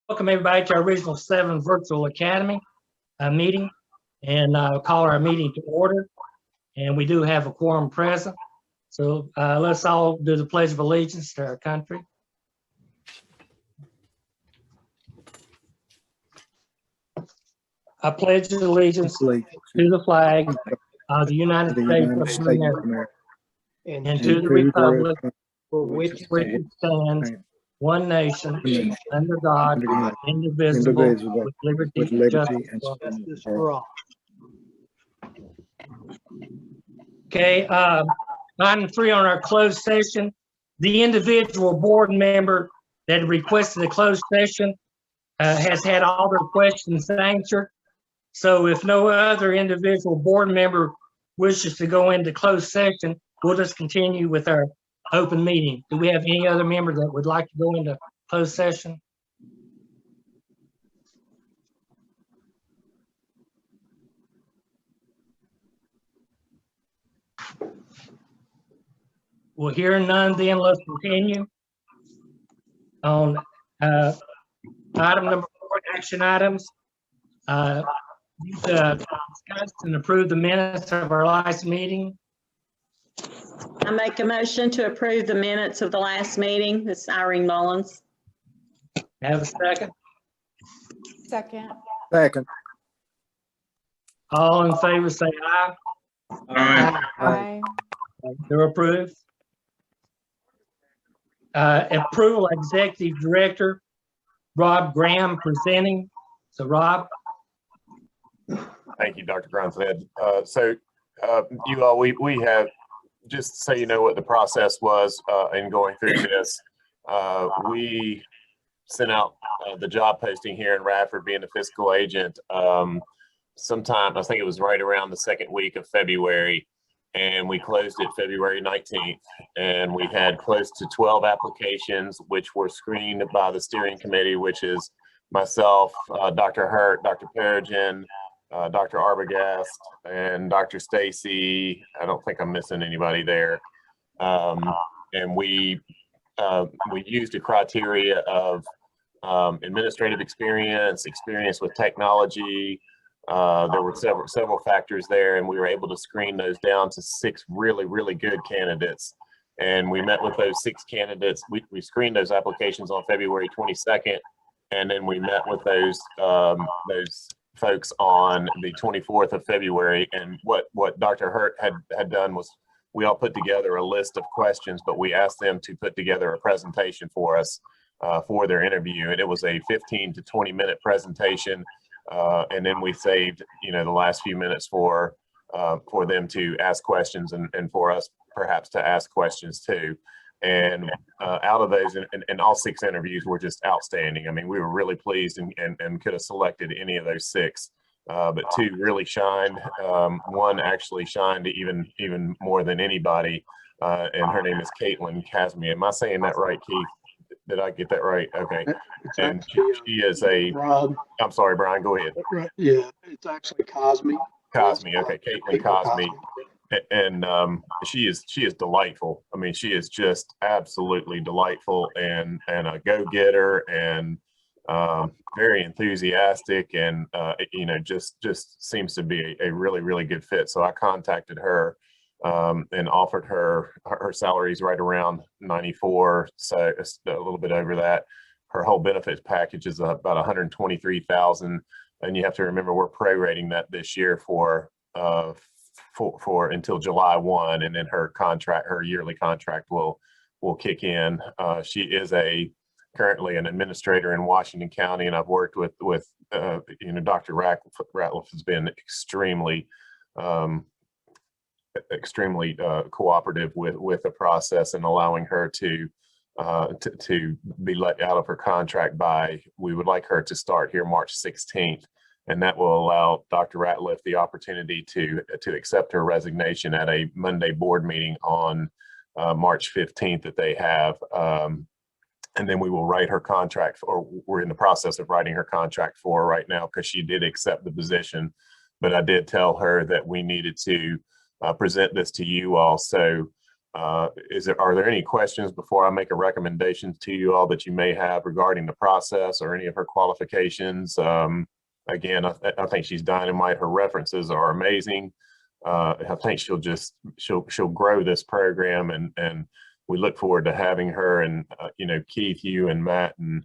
Welcome everybody to our Regional 7 Virtual Academy meeting, and I'll call our meeting to order. And we do have a quorum present. So let's all do the Pledge of Allegiance to our country. I pledge allegiance to the flag of the United States of America and to the republic for which it stands, one nation, under God, indivisible, with liberty and justice for all. Okay, item 3 on our closed session. The individual board member that requested a closed session has had all their questions answered. So if no other individual board member wishes to go into closed session, we'll just continue with our open meeting. Do we have any other member that would like to go into closed session? Well, hearing none, then let's continue on item number 4, action items. Discuss and approve the minutes of our last meeting. I make a motion to approve the minutes of the last meeting. This is Irene Mullins. Have a second? Second. Second. All in favor say aye. Aye. They're approved. Approval Executive Director Rob Graham presenting. So Rob. Thank you, Dr. Grunstead. You all, we have, just so you know what the process was in going through this, we sent out the job posting here in Radford, being the fiscal agent, sometime, I think it was right around the second week of February, and we closed it February 19th. And we had close to 12 applications, which were screened by the steering committee, which is myself, Dr. Hurt, Dr. Peregrine, Dr. Arbogast, and Dr. Stacy. I don't think I'm missing anybody there. And we used a criteria of administrative experience with technology. There were several factors there, and we were able to screen those down to 6 really good candidates. And we met with those 6 candidates. We screened those applications on February 22nd, and then we met with those folks on the 24th of February. And what Dr. Hurt had done was we all put together a list of questions, but we asked them to put together a presentation for us for their interview. And it was a 15 to 20 minute presentation. And then we saved, the last few minutes for them to ask questions and for us perhaps to ask questions too. And out of those, and all 6 interviews were just outstanding. I mean, we were really pleased and could have selected any of those 6, but 2 really shined. One actually shined even more than anybody, and her name is Caitlin Casme. Am I saying that right, Keith? Did I get that right? Okay. And she is a, Rob. I'm sorry, Brian, go ahead. Yeah, it's actually Cosme. Cosme, okay, Caitlin Cosme. And she is delightful. I mean, she is just absolutely delightful and a go-getter and very enthusiastic, and just seems to be a really good fit. So I contacted her and offered her salary's right around 94, so it's a little bit over that. Her whole benefits package is about 123,000, and you have to remember we're prorating that this year for until July 1, and then her yearly contract will kick in. She is currently an administrator in Washington County, and I've worked with Dr. Ratliff has been extremely cooperative with the process and allowing her to be let out of her contract we would like her to start here March 16th. And that will allow Dr. Ratliff the opportunity to accept her resignation at a Monday board meeting on March 15th that they have. And then we will write her contract, or we're in the process of writing her contract for her right now, because she did accept the position. But I did tell her that we needed to present this to you all. So Are there any questions before I make a recommendation to you all that you may have regarding the process or any of her qualifications? Again, I think she's dynamite. Her references are amazing. I think she'll grow this program, and we look forward to having her. And Keith, you and Matt and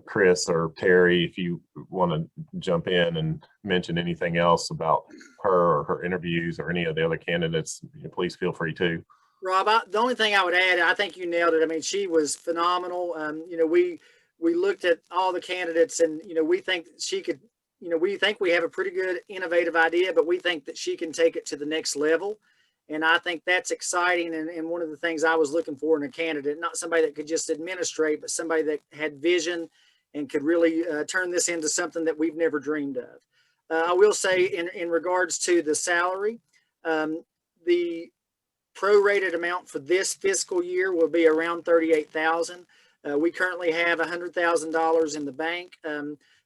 Chris or Terry, if you want to jump in and mention anything else about her or her interviews or any of the other candidates, please feel free to. Rob, the only thing I would add, I think you nailed it. I mean, she was phenomenal. We looked at all the candidates, and we think she could. We think we have a pretty good innovative idea, but we think that she can take it to the next level. And I think that's exciting. And one of the things I was looking for in a candidate, not somebody that could just administrate, but somebody that had vision and could really turn this into something that we've never dreamed of. I will say in regards to the salary, the prorated amount for this fiscal year will be around $38,000. We currently have $100,000 in the bank.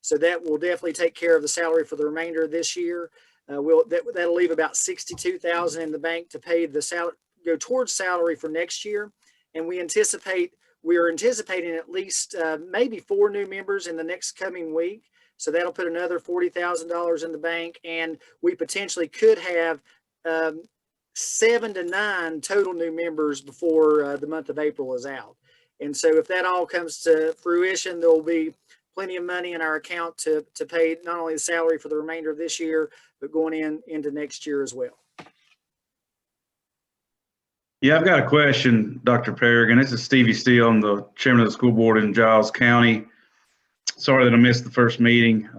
So that will definitely take care of the salary for the remainder of this year. That'll leave about $62,000 in the bank to pay the salary, go towards salary for next year. And we are anticipating at least maybe 4 new members in the next coming week. So that'll put another $40,000 in the bank, and we potentially could have 7 to 9 total new members before the month of April is out. And so if that all comes to fruition, there will be plenty of money in our account to pay not only the salary for the remainder of this year, but going into next year as well. Yeah, I've got a question, Dr. Peregrine. This is Stevie Steele. I'm the chairman of the school board in Giles County. Sorry that I missed the first meeting.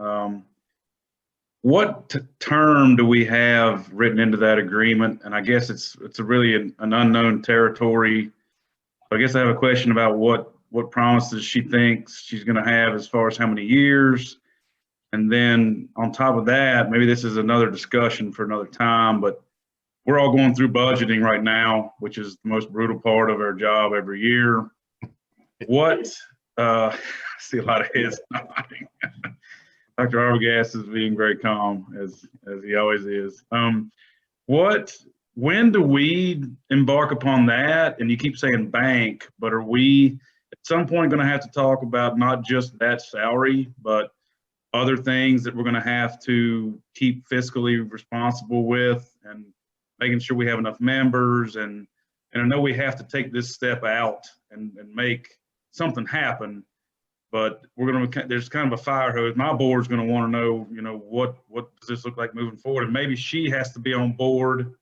What term do we have written into that agreement? And I guess it's really an unknown territory. I guess I have a question about what promises she thinks she's going to have as far as how many years. And then on top of that, maybe this is another discussion for another time, but we're all going through budgeting right now, which is the most brutal part of our job every year. I see a lot of heads nodding. Dr. Arbogast is being very calm, as he always is. When do we embark upon that? And you keep saying bank, but are we at some point going to have to talk about not just that salary, but other things that we're going to have to keep fiscally responsible with, and making sure we have enough members? And I know we have to take this step out and make something happen, but there's kind of a fire hose. My board's going to want to know, what does this look like moving forward? And maybe she has to be on board,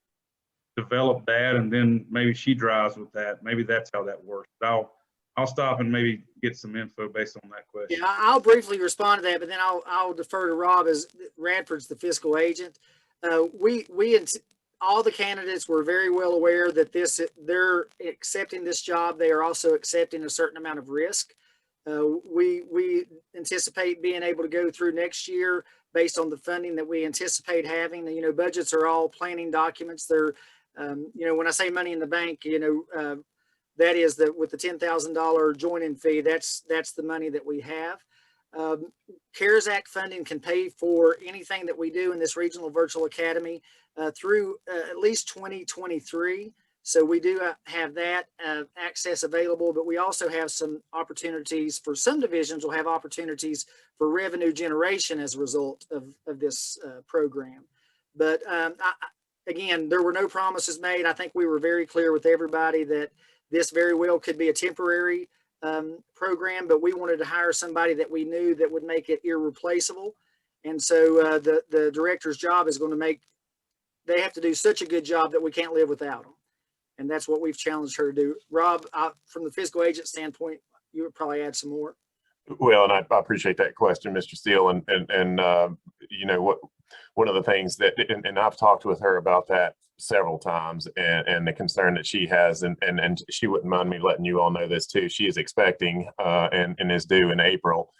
develop that, and then maybe she drives with that. Maybe that's how that works. But I'll stop and maybe get some info based on that question. Yeah, I'll briefly respond to that, but then I'll defer to Rob, as Radford's the fiscal agent. All the candidates were very well aware that they're accepting this job. They are also accepting a certain amount of risk. We anticipate being able to go through next year based on the funding that we anticipate having. Budgets are all planning documents. They're, when I say money in the bank, that is with the $10,000 joining fee, that's the money that we have. CARES Act funding can pay for anything that we do in this regional virtual academy through at least 2023. So we do have that access available, but we also have some opportunities for some divisions will have opportunities for revenue generation as a result of this program. But again, there were no promises made. I think we were very clear with everybody that this very well could be a temporary program, but we wanted to hire somebody that we knew that would make it irreplaceable. And so the director's job is going to they have to do such a good job that we can't live without them. And that's what we've challenged her to do. Rob, from the fiscal agent standpoint, you would probably add some more. Well, and I appreciate that question, Mr. Steele. And one of the things that, and I've talked with her about that several times, and the concern that she has, and she wouldn't mind me letting you all know this too. She is expecting and is due in April.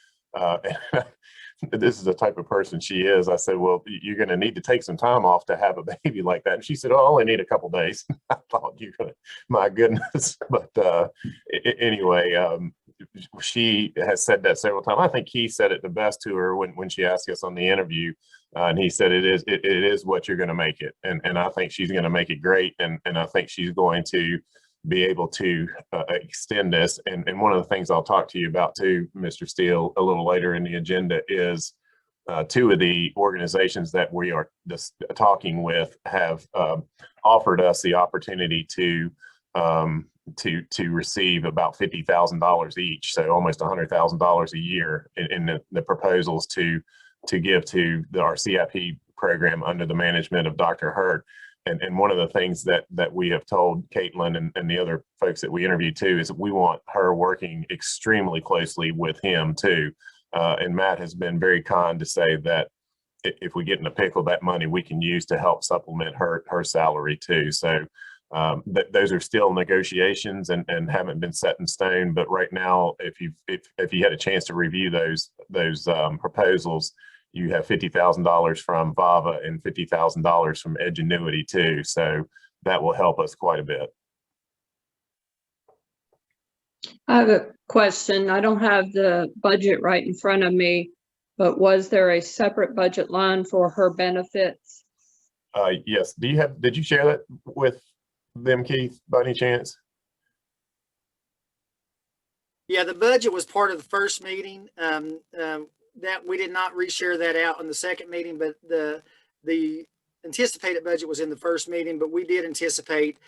This is the type of person she is. I said, well, you're going to need to take some time off to have a baby like that. And she said, oh, I only need a couple days. I thought, my goodness. But anyway, she has said that several times. I think he said it the best to her when she asked us on the interview. And he said, it is what you're going to make it. And I think she's going to make it great. And I think she's going to be able to extend this. And one of the things I'll talk to you about too, Mr. Steele, a little later in the agenda is two of the organizations that we are just talking with have offered us the opportunity to receive about $50,000 each, so almost $100,000 a year in the proposals to give to our CIP program under the management of Dr. Hurt. And one of the things that we have told Caitlin and the other folks that we interviewed too is that we want her working extremely closely with him too. And Matt has been very kind to say that if we get in a pickle, that money we can use to help supplement her salary too. So those are still negotiations and haven't been set in stone. But right now, if you had a chance to review those proposals, you have $50,000 from VII and $50,000 from Edgenuity too. So that will help us quite a bit. I have a question. I don't have the budget right in front of me, but was there a separate budget line for her benefits? Yes. Did you share that with them, Keith, by any chance? Yeah, the budget was part of the first meeting. That we did not reshare that out on the second meeting, but the anticipated budget was in the first meeting, but we did anticipate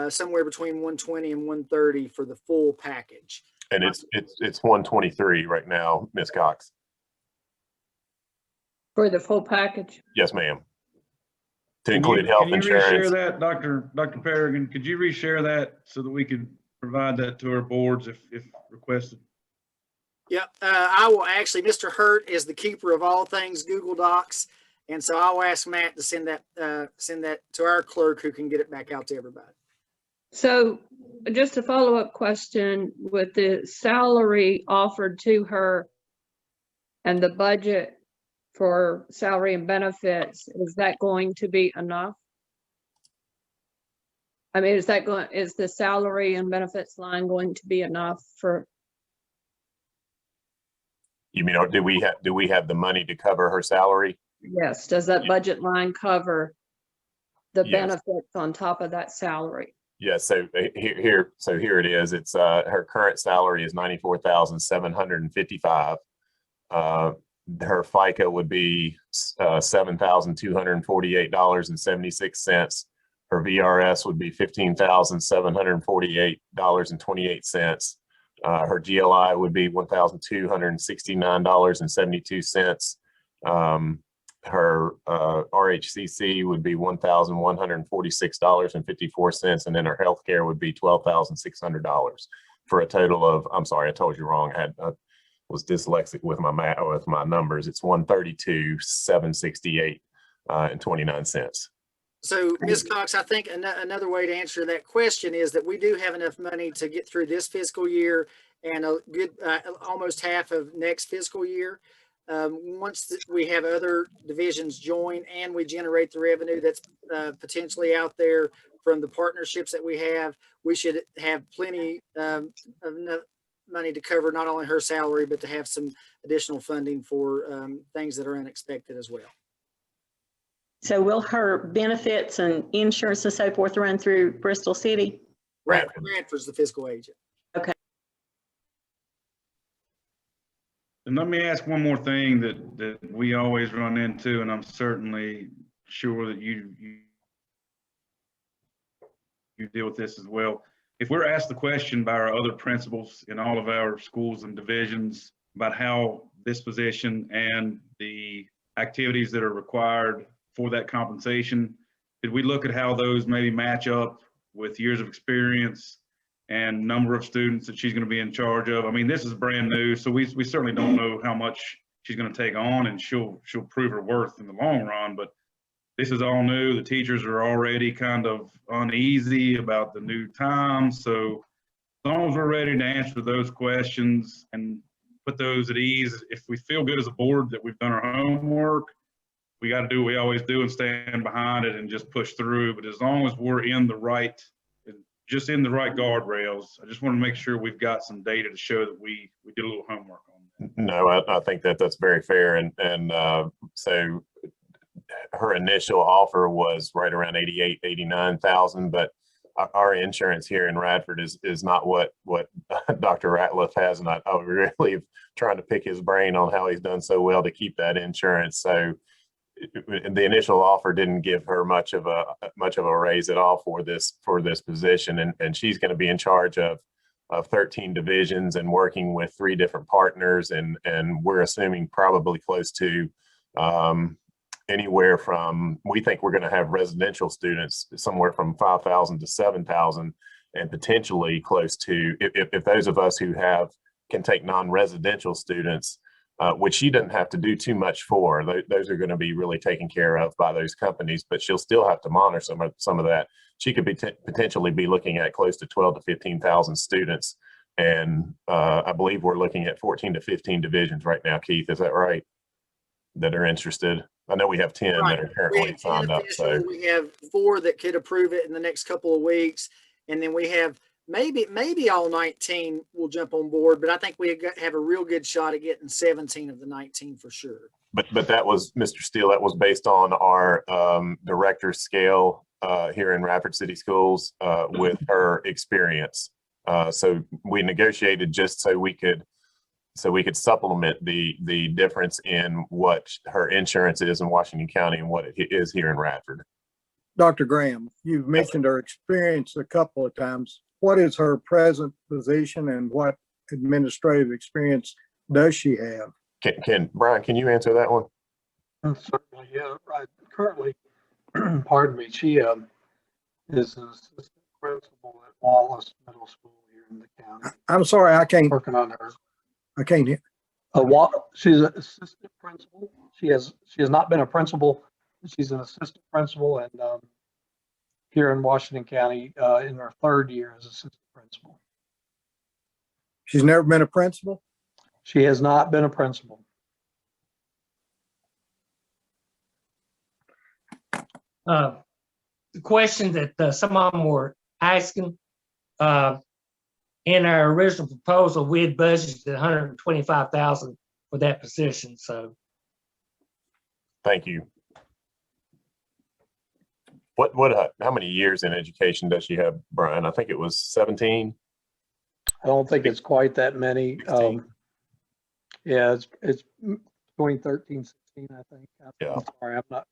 somewhere between 120 and 130 for the full package. And it's 123 right now, Ms. Cox. For the full package? Yes, ma'am. To include health insurance. Can you reshare that, Dr. Peregrine? Could you reshare that so that we could provide that to our boards if requested? Yeah, I will actually, Mr. Hurt is the keeper of all things Google Docs. And so I'll ask Matt to send that to our clerk who can get it back out to everybody. So just a follow-up question, with the salary offered to her and the budget for salary and benefits, is that going to be enough? I mean, is the salary and benefits line going to be enough for? You mean, or do we have the money to cover her salary? Yes, does that budget line cover the Yes. benefits on top of that salary? Yes. So here it is. It's her current salary is $94,755. Her FICA would be $7,248.76. Her VRS would be $15,748.28. Her GLI would be $1,269.72. Her RHCC would be $1,146.54, and then her healthcare would be $12,600 for a total of, I'm sorry, I told you wrong. I was dyslexic with my numbers. It's $132,768 and 29 cents. So, Ms. Cox, I think another way to answer that question is that we do have enough money to get through this fiscal year and a good almost half of next fiscal year. Once we have other divisions join and we generate the revenue that's potentially out there from the partnerships that we have, we should have plenty of money to cover not only her salary, but to have some additional funding for things that are unexpected as well. So will her benefits and insurance and so forth run through Bristol City? Bradford's the fiscal agent. And let me ask one more thing that we always run into, and I'm certainly sure that you deal with this as well. If we're asked the question by our other principals in all of our schools and divisions about how this position and the activities that are required for that compensation, did we look at how those maybe match up with years of experience and number of students that she's going to be in charge of? I mean, this is brand new, so we certainly don't know how much she's going to take on, and she'll prove her worth in the long run. But this is all new. The teachers are already kind of uneasy about the new times. So as long as we're ready to answer those questions and put those at ease, if we feel good as a board that we've done our homework, we got to do what we always do and stand behind it and just push through. But as long as we're in the right guardrails, I just want to make sure we've got some data to show that we did a little homework on that. No, I think that's very fair. And so her initial offer was right around 88, 89,000, but our insurance here in Radford is not what Dr. Ratliff has, and I really trying to pick his brain on how he's done so well to keep that insurance. So the initial offer didn't give her much of a raise at all for this position, and she's going to be in charge of 13 divisions and working with 3 different partners, and we're assuming probably close to anywhere from, we think we're going to have residential students somewhere from 5,000 to 7,000, and potentially close to, if those of us who can take non-residential students, which she doesn't have to do too much for. Those are going to be really taken care of by those companies, but she'll still have to monitor some of that. She could potentially be looking at close to 12 to 15,000 students, and I believe we're looking at 14 to 15 divisions right now. Keith, is that right? That are interested. I know we have 10 Right. that are currently signed up. So we have 4 that could approve it in the next couple of weeks, and then we have maybe all 19 will jump on board, but I think we have a real good shot at getting 17 of the 19 for sure. But that was, Mr. Steele, that was based on our director's scale here in Radford City Schools with her experience. So we negotiated just so we could supplement the difference in what her insurance is in Washington County and what it is here in Radford. Dr. Graham, you've mentioned her experience a couple of times. What is her present position and what administrative experience does she have? Brian, can you answer that one? Certainly, yeah. Right. Currently, pardon me, she is an assistant principal at Wallace Middle School here in the county. I'm sorry, I can't. Working on her. I can't hear. She's an assistant principal. She has not been a principal. She's an assistant principal, and here in Washington County in her 3rd year as assistant principal. She's never been a principal? She has not been a principal. The question that some of them were asking, in our original proposal, we had budgeted 125,000 for that position. So, Thank you. How many years in education does she have, Brian? I think it was 17. I don't think it's quite that many. Yeah, it's between 13, 16, I think. Yeah. I'm sorry, I'm not.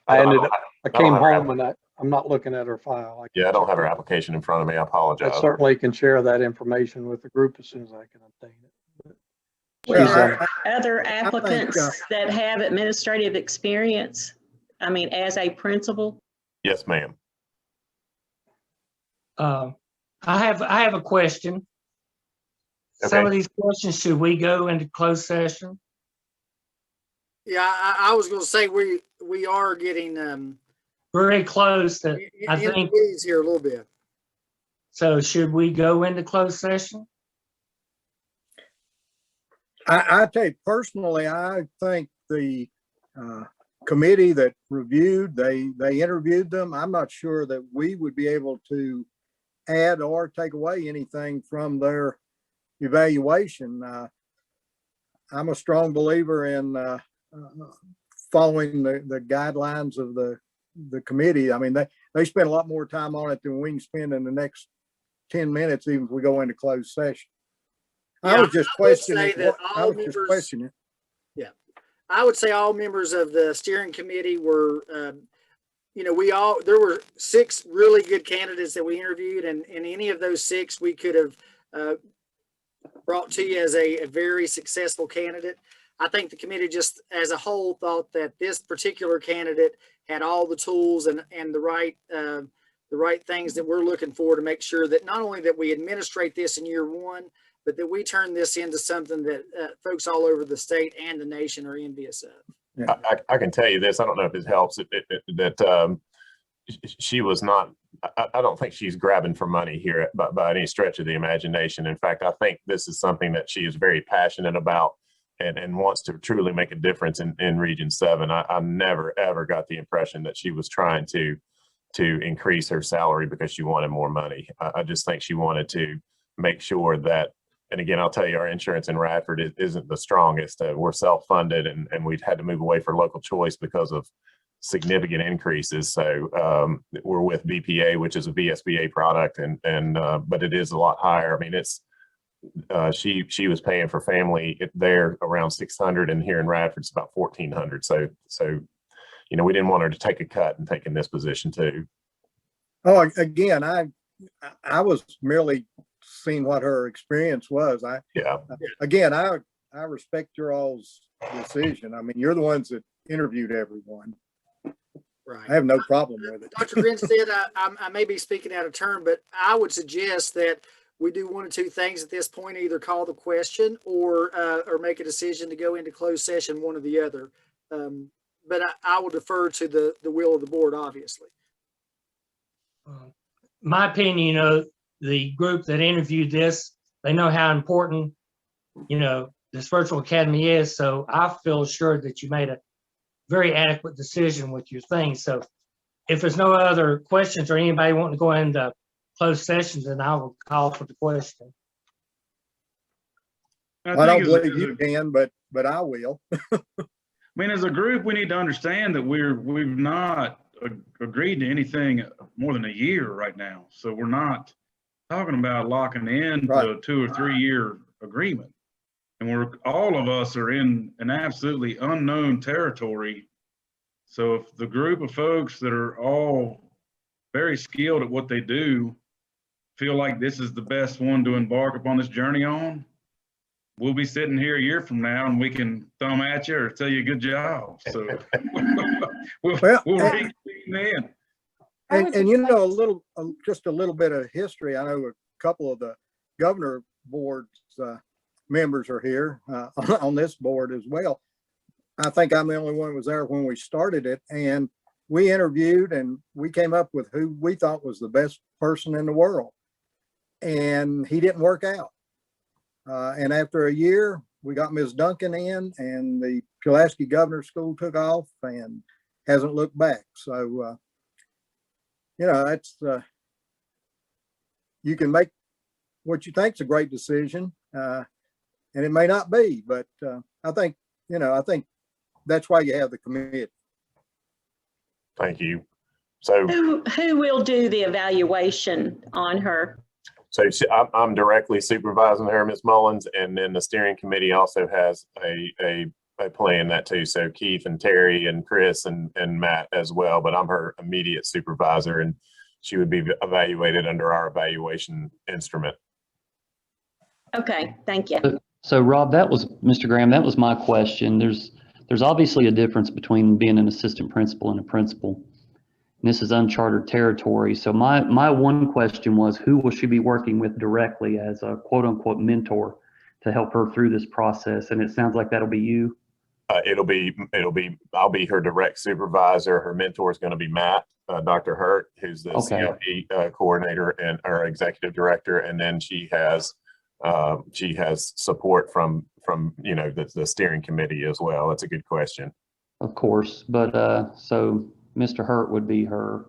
I came home and I'm not looking at her file. I don't have her application in front of me. I apologize. I certainly can share that information with the group as soon as I can obtain it. Well, other applicants that have administrative experience, I mean, as a principal? Yes, ma'am. I have a question. Okay. Some of these questions, should we go into closed session? Yeah, I was going to say we are getting Very close to, I in the think. weeds here a little bit. So should we go into closed session? I tell you personally, I think the committee that reviewed, they interviewed them. I'm not sure that we would be able to add or take away anything from their evaluation. I'm a strong believer in following the guidelines of the committee. I mean, they spend a lot more time on it than we can spend in the next 10 minutes, even if we go into closed session. I was just questioning. Yeah, I would say all members of the steering committee were, there were 6 really good candidates that we interviewed, and any of those 6 we could have brought to you as a very successful candidate. I think the committee just as a whole thought that this particular candidate had all the tools and the right things that we're looking for to make sure that not only that we administrate this in year 1, but that we turn this into something that folks all over the state and the nation are envious of. Yeah. I can tell you this. I don't know if it helps that she was not. I don't think she's grabbing for money here by any stretch of the imagination. In fact, I think this is something that she is very passionate about and wants to truly make a difference in Region 7. I never ever got the impression that she was trying to increase her salary because she wanted more money. I just think she wanted to make sure that. And again, I'll tell you, our insurance in Radford isn't the strongest. We're self-funded, and we've had to move away for local choice because of significant increases. So we're with BPA, which is a VSBA product, but it is a lot higher. I mean, it's she was paying for family there around 600, and here in Radford it's about 1,400. So we didn't want her to take a cut and take in this position too. Oh, again, I was merely seeing what her experience was. I respect your all's decision. I mean, you're the ones that interviewed everyone. Right. I have no problem with it. Dr. Grinstead, I may be speaking out of turn, but I would suggest that we do one of two things at this point: either call the question or make a decision to go into closed session, one or the other. But I will defer to the will of the board, obviously. My opinion, the group that interviewed this, they know how important, this virtual academy is. So I feel assured that you made a very adequate decision with your thing. So if there's no other questions or anybody wanting to go into closed sessions, then I will call for the question. I don't believe you can, but I will. I mean, as a group, we need to understand that we've not agreed to anything more than a year right now. So we're not talking about locking in to a 2 or 3 year agreement. And all of us are in an absolutely unknown territory. So if the group of folks that are all very skilled at what they do feel like this is the best one to embark upon this journey on, we'll be sitting here a year from now and we can thumb at you or tell you good job. So we'll reconvene then. And just a little bit of history. I know a couple of the governor board's members are here on this board as well. I think I'm the only one who was there when we started it, and we interviewed and we came up with who we thought was the best person in the world, and he didn't work out. And after a year, we got Ms. Duncan in, and the Pulaski Governor School took off and hasn't looked back. So, that's, you can make what you think is a great decision, and it may not be, but I think that's why you have the committee. Thank you. So who will do the evaluation on her? So I'm directly supervising her, Ms. Mullins, and then the steering committee also has a play in that too. So Keith and Terry and Chris and Matt as well, but I'm her immediate supervisor, and she would be evaluated under our evaluation instrument. Okay, thank you. So Rob, Mr. Graham, that was my question. There's obviously a difference between being an assistant principal and a principal. And this is uncharted territory. So my one question was, who will she be working with directly as a quote unquote mentor to help her through this process? And it sounds like that'll be you. I'll be her direct supervisor. Her mentor is going to be Matt, Dr. Hurt, who's the CLP coordinator and our executive director. And then she has support from the steering committee as well. That's a good question. Of course, but so Mr. Hurt would be her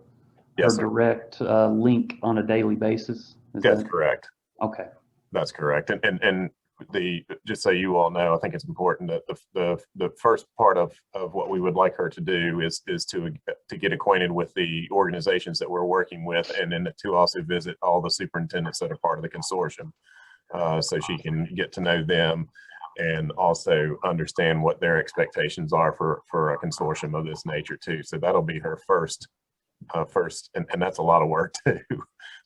direct link on a daily basis. That's correct. Okay, that's correct. And just so you all know, I think it's important that the first part of what we would like her to do is to get acquainted with the organizations that we're working with, and then to also visit all the superintendents that are part of the consortium, so she can get to know them and also understand what their expectations are for a consortium of this nature too. So that'll be her first, and that's a lot of work too,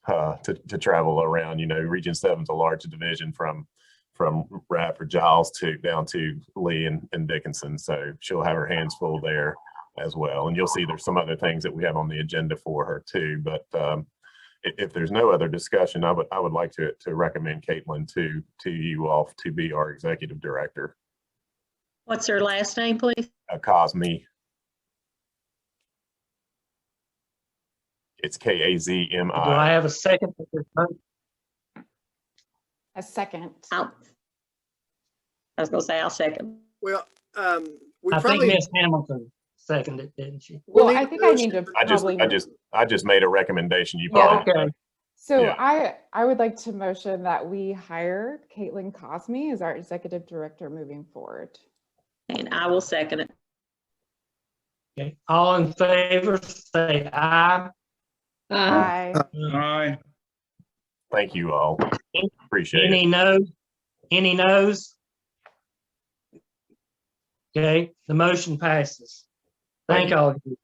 to travel around. Region 7 is a large division from Radford, Giles down to Lee and Dickinson. So she'll have her hands full there as well. And you'll see there's some other things that we have on the agenda for her too. But if there's no other discussion, I would like to recommend Caitlin to you all to be our executive director. What's her last name, please? Cosme. It's K-A-Z-M-I. Do I have a second? A second. I was going to say I'll second. Well, I think Ms. Hamilton seconded it, didn't she? Well, I think I need to probably. I just made a recommendation. You Yeah. probably. Okay. So Yeah. I would like to motion that we hire Caitlin Cosme as our executive director moving forward. And I will second it. Okay, all in favor, say aye. Aye. Aye. Thank you all. Appreciate Any it. noes? Any noes? Okay, the motion passes. Thank all of you.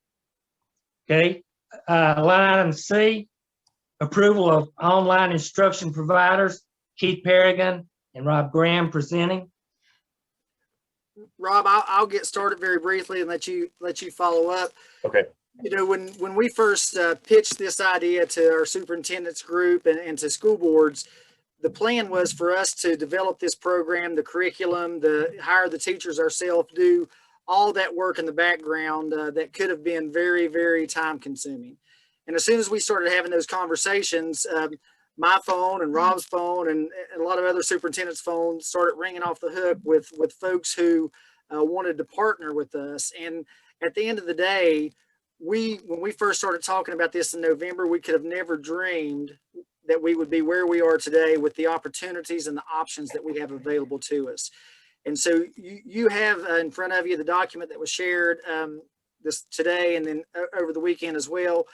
Okay, line item C, approval of online instruction providers, Keith Perrigan and Rob Graham presenting. Rob, I'll get started very briefly and let you follow up. Okay. You know, when we first pitched this idea to our superintendent's group and to school boards, the plan was for us to develop this program, the curriculum, hire the teachers ourselves, do all that work in the background that could have been very, very time consuming. And as soon as we started having those conversations, my phone and Rob's phone and a lot of other superintendents' phones started ringing off the hook with folks who wanted to partner with us. And at the end of the day, when we first started talking about this in November, we could have never dreamed that we would be where we are today with the opportunities and the options that we have available to us. And so you have in front of you the document that was shared this today and then over the weekend as well.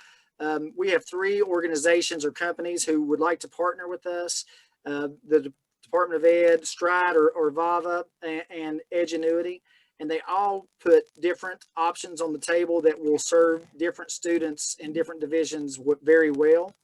We have 3 organizations or companies who would like to partner with us. The Department of Ed, Stride or VII, and Edgenuity. And they all put different options on the table that will serve different students in different divisions very well.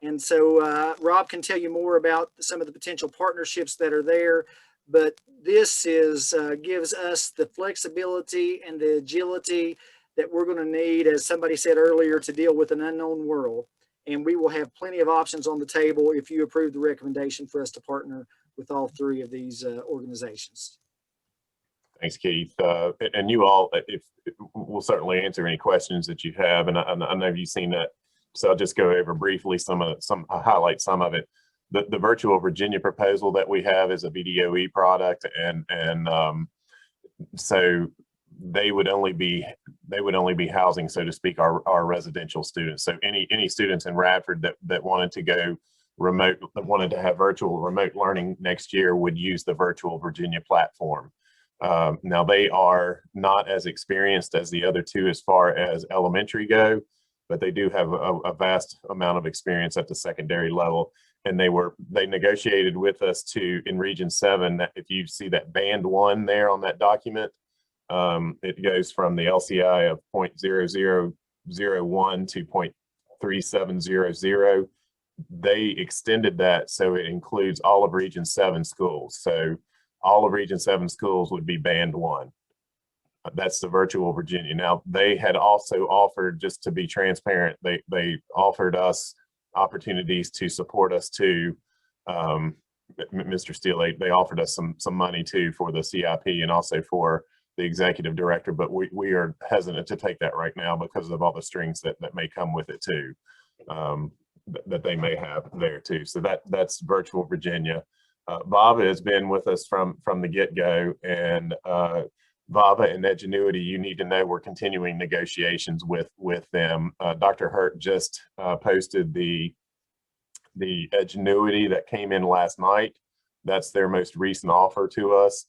And so Rob can tell you more about some of the potential partnerships that are there, but this gives us the flexibility and the agility that we're going to need, as somebody said earlier, to deal with an unknown world. And we will have plenty of options on the table if you approve the recommendation for us to partner with all 3 of these organizations. Thanks, Keith. And you all, if we'll certainly answer any questions that you have. And I know you've seen that, so I'll just go over briefly I'll highlight some of it. The Virtual Virginia proposal that we have is a VDOE product, and so they would only be housing, so to speak, our residential students. So any students in Radford that wanted to go remote, that wanted to have virtual remote learning next year would use the Virtual Virginia platform. Now they are not as experienced as the other 2 as far as elementary go, but they do have a vast amount of experience at the secondary level. And they negotiated with us in Region 7, that if you see that band 1 there on that document, it goes from the LCI of 0.0001 to 0.3700. They extended that so it includes all of Region 7 schools. So all of Region 7 schools would be band 1. That's the Virtual Virginia. Now, they had also offered, just to be transparent, they offered us opportunities to support us too. Mr. Steele, they offered us some money too for the CIP and also for the executive director, but we are hesitant to take that right now because of all the strings that may come with it too, that they may have there too. So that's Virtual Virginia. VII has been with us from the get-go, and VII and Edgenuity, you need to know we're continuing negotiations with them. Dr. Hurt just posted the Edgenuity that came in last night. That's their most recent offer to us.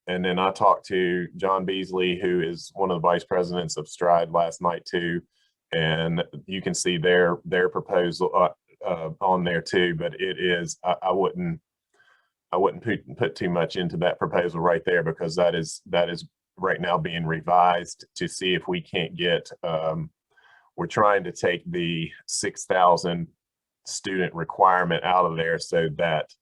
And then I talked to John Beasley, who is one of the vice presidents of Stride, last night too. And you can see their proposal on there too, but it is, I wouldn't put too much into that proposal right there, because that is right now being revised to see if we can't get, we're trying to take the 6,000 student requirement out of there so that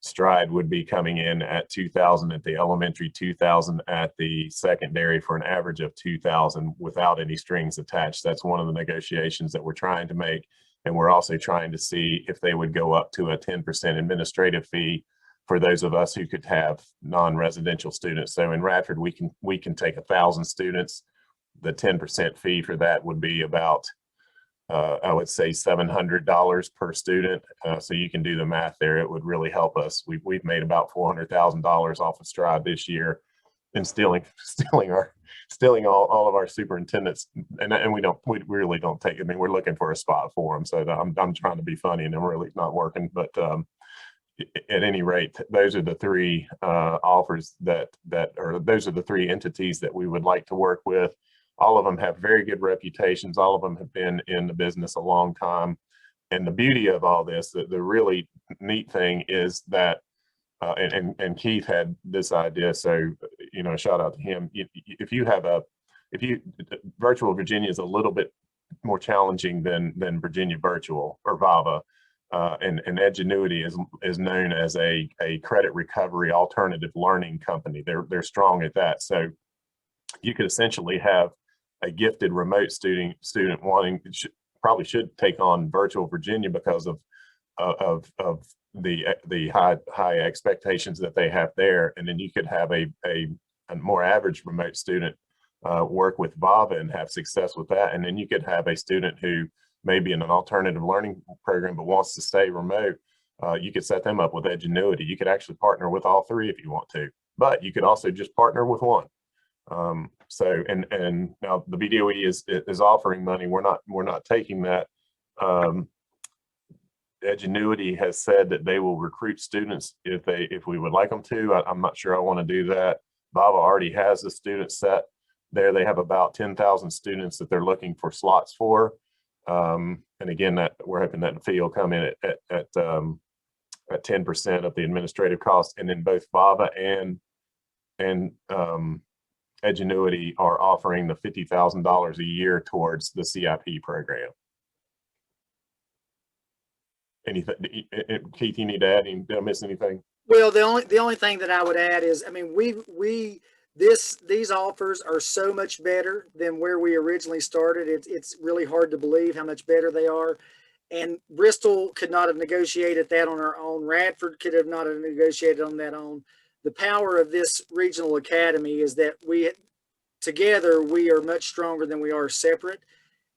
Stride would be coming in at 2,000 at the elementary, 2,000 at the secondary, for an average of 2,000 without any strings attached. That's one of the negotiations that we're trying to make. And we're also trying to see if they would go up to a 10% administrative fee for those of us who could have non-residential students. So in Radford, we can take 1,000 students. The 10% fee for that would be about, I would say $700 per student. So you can do the math there. It would really help us. We've made about $400,000 off of Stride this year, and stealing all of our superintendents. And we really don't take, I mean, we're looking for a spot for them. So I'm trying to be funny, and I'm really not working, but at any rate, those are the 3 offers those are the 3 entities that we would like to work with. All of them have very good reputations. All of them have been in the business a long time. And the beauty of all this, the really neat thing is that, and Keith had this idea, so, you know, shout out to him. Virtual Virginia is a little bit more challenging than Virginia Virtual or VIVA. And Edgenuity is known as a credit recovery alternative learning company. They're strong at that. So you could essentially have a gifted remote student wanting, probably should take on Virtual Virginia because of the high expectations that they have there. And then you could have a more average remote student work with VIVA and have success with that. And then you could have a student who may be in an alternative learning program but wants to stay remote. You could set them up with Edgenuity. You could actually partner with all three if you want to, but you could also just partner with one. So now the BDOE is offering money. We're not taking that. Edgenuity has said that they will recruit students if we would like them to. I'm not sure I want to do that. VIVA already has a student set there. They have about 10,000 students that they're looking for slots for. And again, that we're hoping that the fee will come in at 10% of the administrative cost. And then both VIVA and Edgenuity are offering the $50,000 a year towards the CIP program. Anything, Keith, you need to add? Did I miss anything? Well, the only thing that I would add is, I mean, these offers are so much better than where we originally started. It's really hard to believe how much better they are. And Bristol could not have negotiated that on our own. Radford could have not have negotiated on that own. The power of this regional academy is that together we are much stronger than we are separate.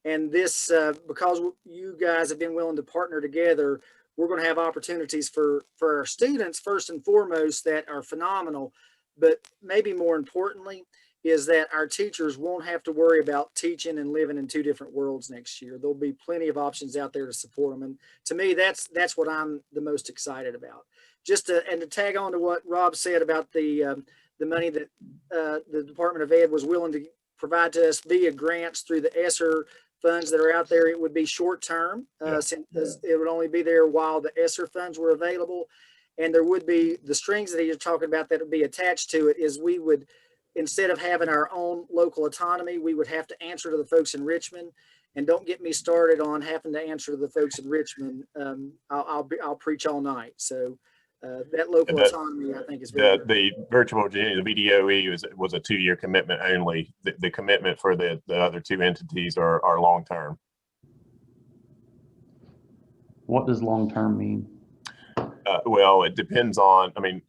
And this, because you guys have been willing to partner together, we're going to have opportunities for our students, first and foremost, that are phenomenal. But maybe more importantly is that our teachers won't have to worry about teaching and living in two different worlds next year. There'll be plenty of options out there to support them. And to me, that's what I'm the most excited about. And to tag on to what Rob said about the money that the Department of Ed was willing to provide to us via grants through the ESSER funds that are out there, it would be short term, since it would only be there while the ESSER funds were available. And there would be the strings that you're talking about that would be attached to it is we would, instead of having our own local autonomy, we would have to answer to the folks in Richmond. And don't get me started on having to answer to the folks in Richmond. I'll preach all night. So that local autonomy, I think, is very the Virtual Virginia, the VDOE was a 2-year commitment only. The commitment for the other two entities are long term. What does long term mean? Well, it depends on. I mean,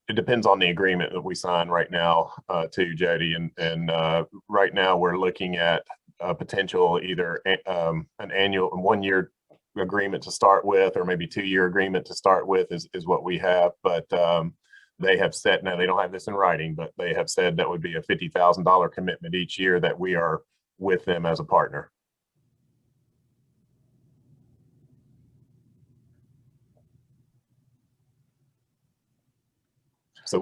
it depends on the agreement that we sign right now, too, Jody. And right now we're looking at a potential either an annual 1-year agreement to start with, or maybe 2-year agreement to start with is what we have. But they have said, now they don't have this in writing, but they have said that would be a $50,000 commitment each year that we are with them as a partner. So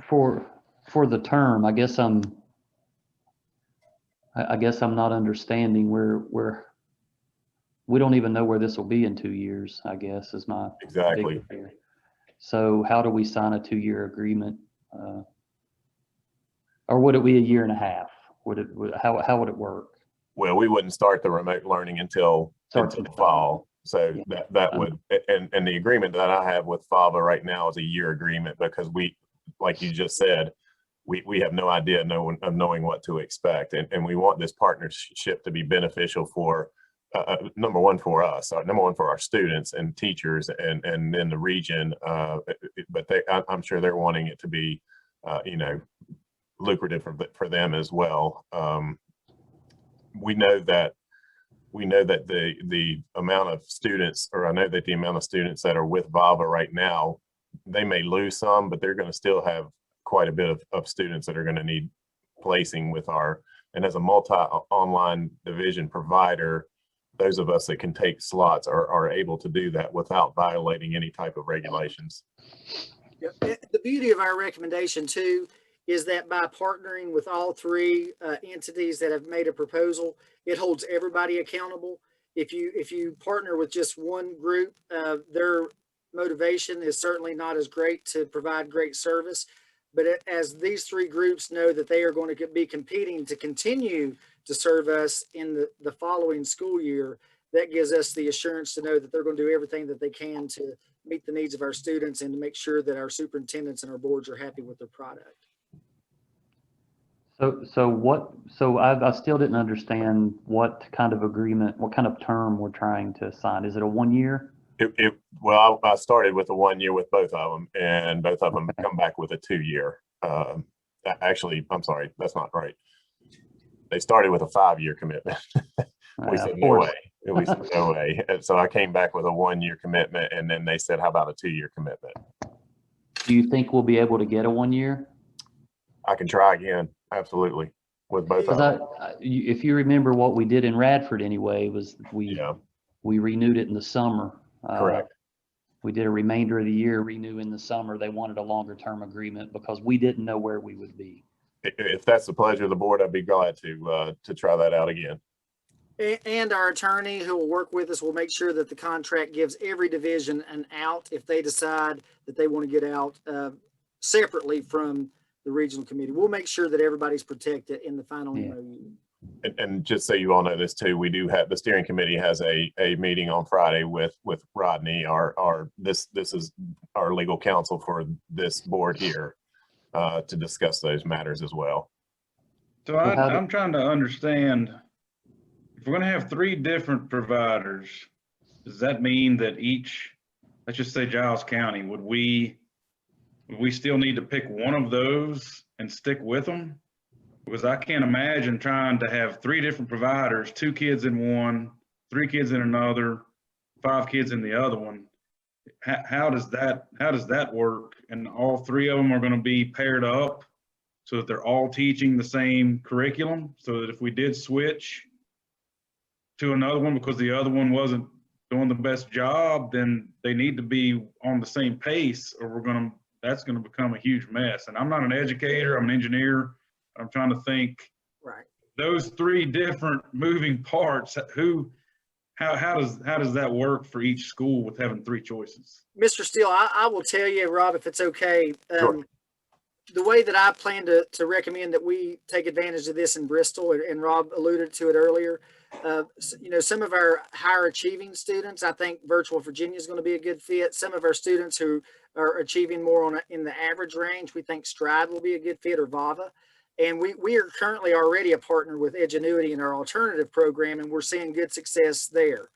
for the term, I guess I'm not understanding where we don't even know where this will be in 2 years, I guess, is my exactly. So how do we sign a 2-year agreement? Or would it be a year and a half? How would it work? Well, we wouldn't start the remote learning until the fall. So that would, and the agreement that I have with FAVA right now is a year agreement, because we, like you just said, we have no idea of knowing what to expect. And we want this partnership to be beneficial for, number one, for us, number one, for our students and teachers and then the region. But I'm sure they're wanting it to be, lucrative for them as well. We know that the amount of students, or I know that the amount of students that are with VIVA right now, they may lose some, but they're going to still have quite a bit of students that are going to need placing with and as a multi-online division provider, those of us that can take slots are able to do that without violating any type of regulations. The beauty of our recommendation too is that by partnering with all three entities that have made a proposal, it holds everybody accountable. If you partner with just one group, their motivation is certainly not as great to provide great service. But as these three groups know that they are going to be competing to continue to serve us in the following school year, that gives us the assurance to know that they're going to do everything that they can to meet the needs of our students and to make sure that our superintendents and our boards are happy with their product. So I still didn't understand what kind of agreement, what kind of term we're trying to sign. Is it a 1 year? Well, I started with a 1 year with both of them, and both of them come back with a 2 year. Actually, I'm sorry, that's not right. They started with a 5 year commitment. We said no way. We said no way. And so I came back with a 1 year commitment, and then they said, how about a 2 year commitment? Do you think we'll be able to get a 1 year? I can try again. Absolutely. With both of them. If you remember what we did in Radford anyway, was we renewed it in the summer. Correct. We did a remainder of the year, renew in the summer. They wanted a longer term agreement because we didn't know where we would be. If that's the pleasure of the board, I'd be glad to try that out again. And our attorney who will work with us will make sure that the contract gives every division an out if they decide that they want to get out separately from the regional committee. We'll make sure that everybody's protected in the final MOU. And just so you all know this too, we do have, the steering committee has a meeting on Friday with Rodney, this is our legal counsel for this board here, to discuss those matters as well. So I'm trying to understand, if we're going to have 3 different providers, does that mean that each, let's just say Giles County, would we still need to pick one of those and stick with them? Because I can't imagine trying to have 3 different providers, 2 kids in one, 3 kids in another, 5 kids in the other one. How does that work? And all 3 of them are going to be paired up so that they're all teaching the same curriculum, so that if we did switch to another one because the other one wasn't doing the best job, then they need to be on the same pace, or that's going to become a huge mess. And I'm not an educator, I'm an engineer. I'm trying to think, right, those 3 different moving parts, how does that work for each school with having 3 choices? Mr. Steele, I will tell you, Rob, if it's okay, Sure. The way that I plan to recommend that we take advantage of this in Bristol, and Rob alluded to it earlier, some of our higher achieving students, I think Virtual Virginia is going to be a good fit. Some of our students who are achieving more in the average range, we think Stride will be a good fit, or VAVA. And we are currently already a partner with Edgenuity in our alternative program, and we're seeing good success there.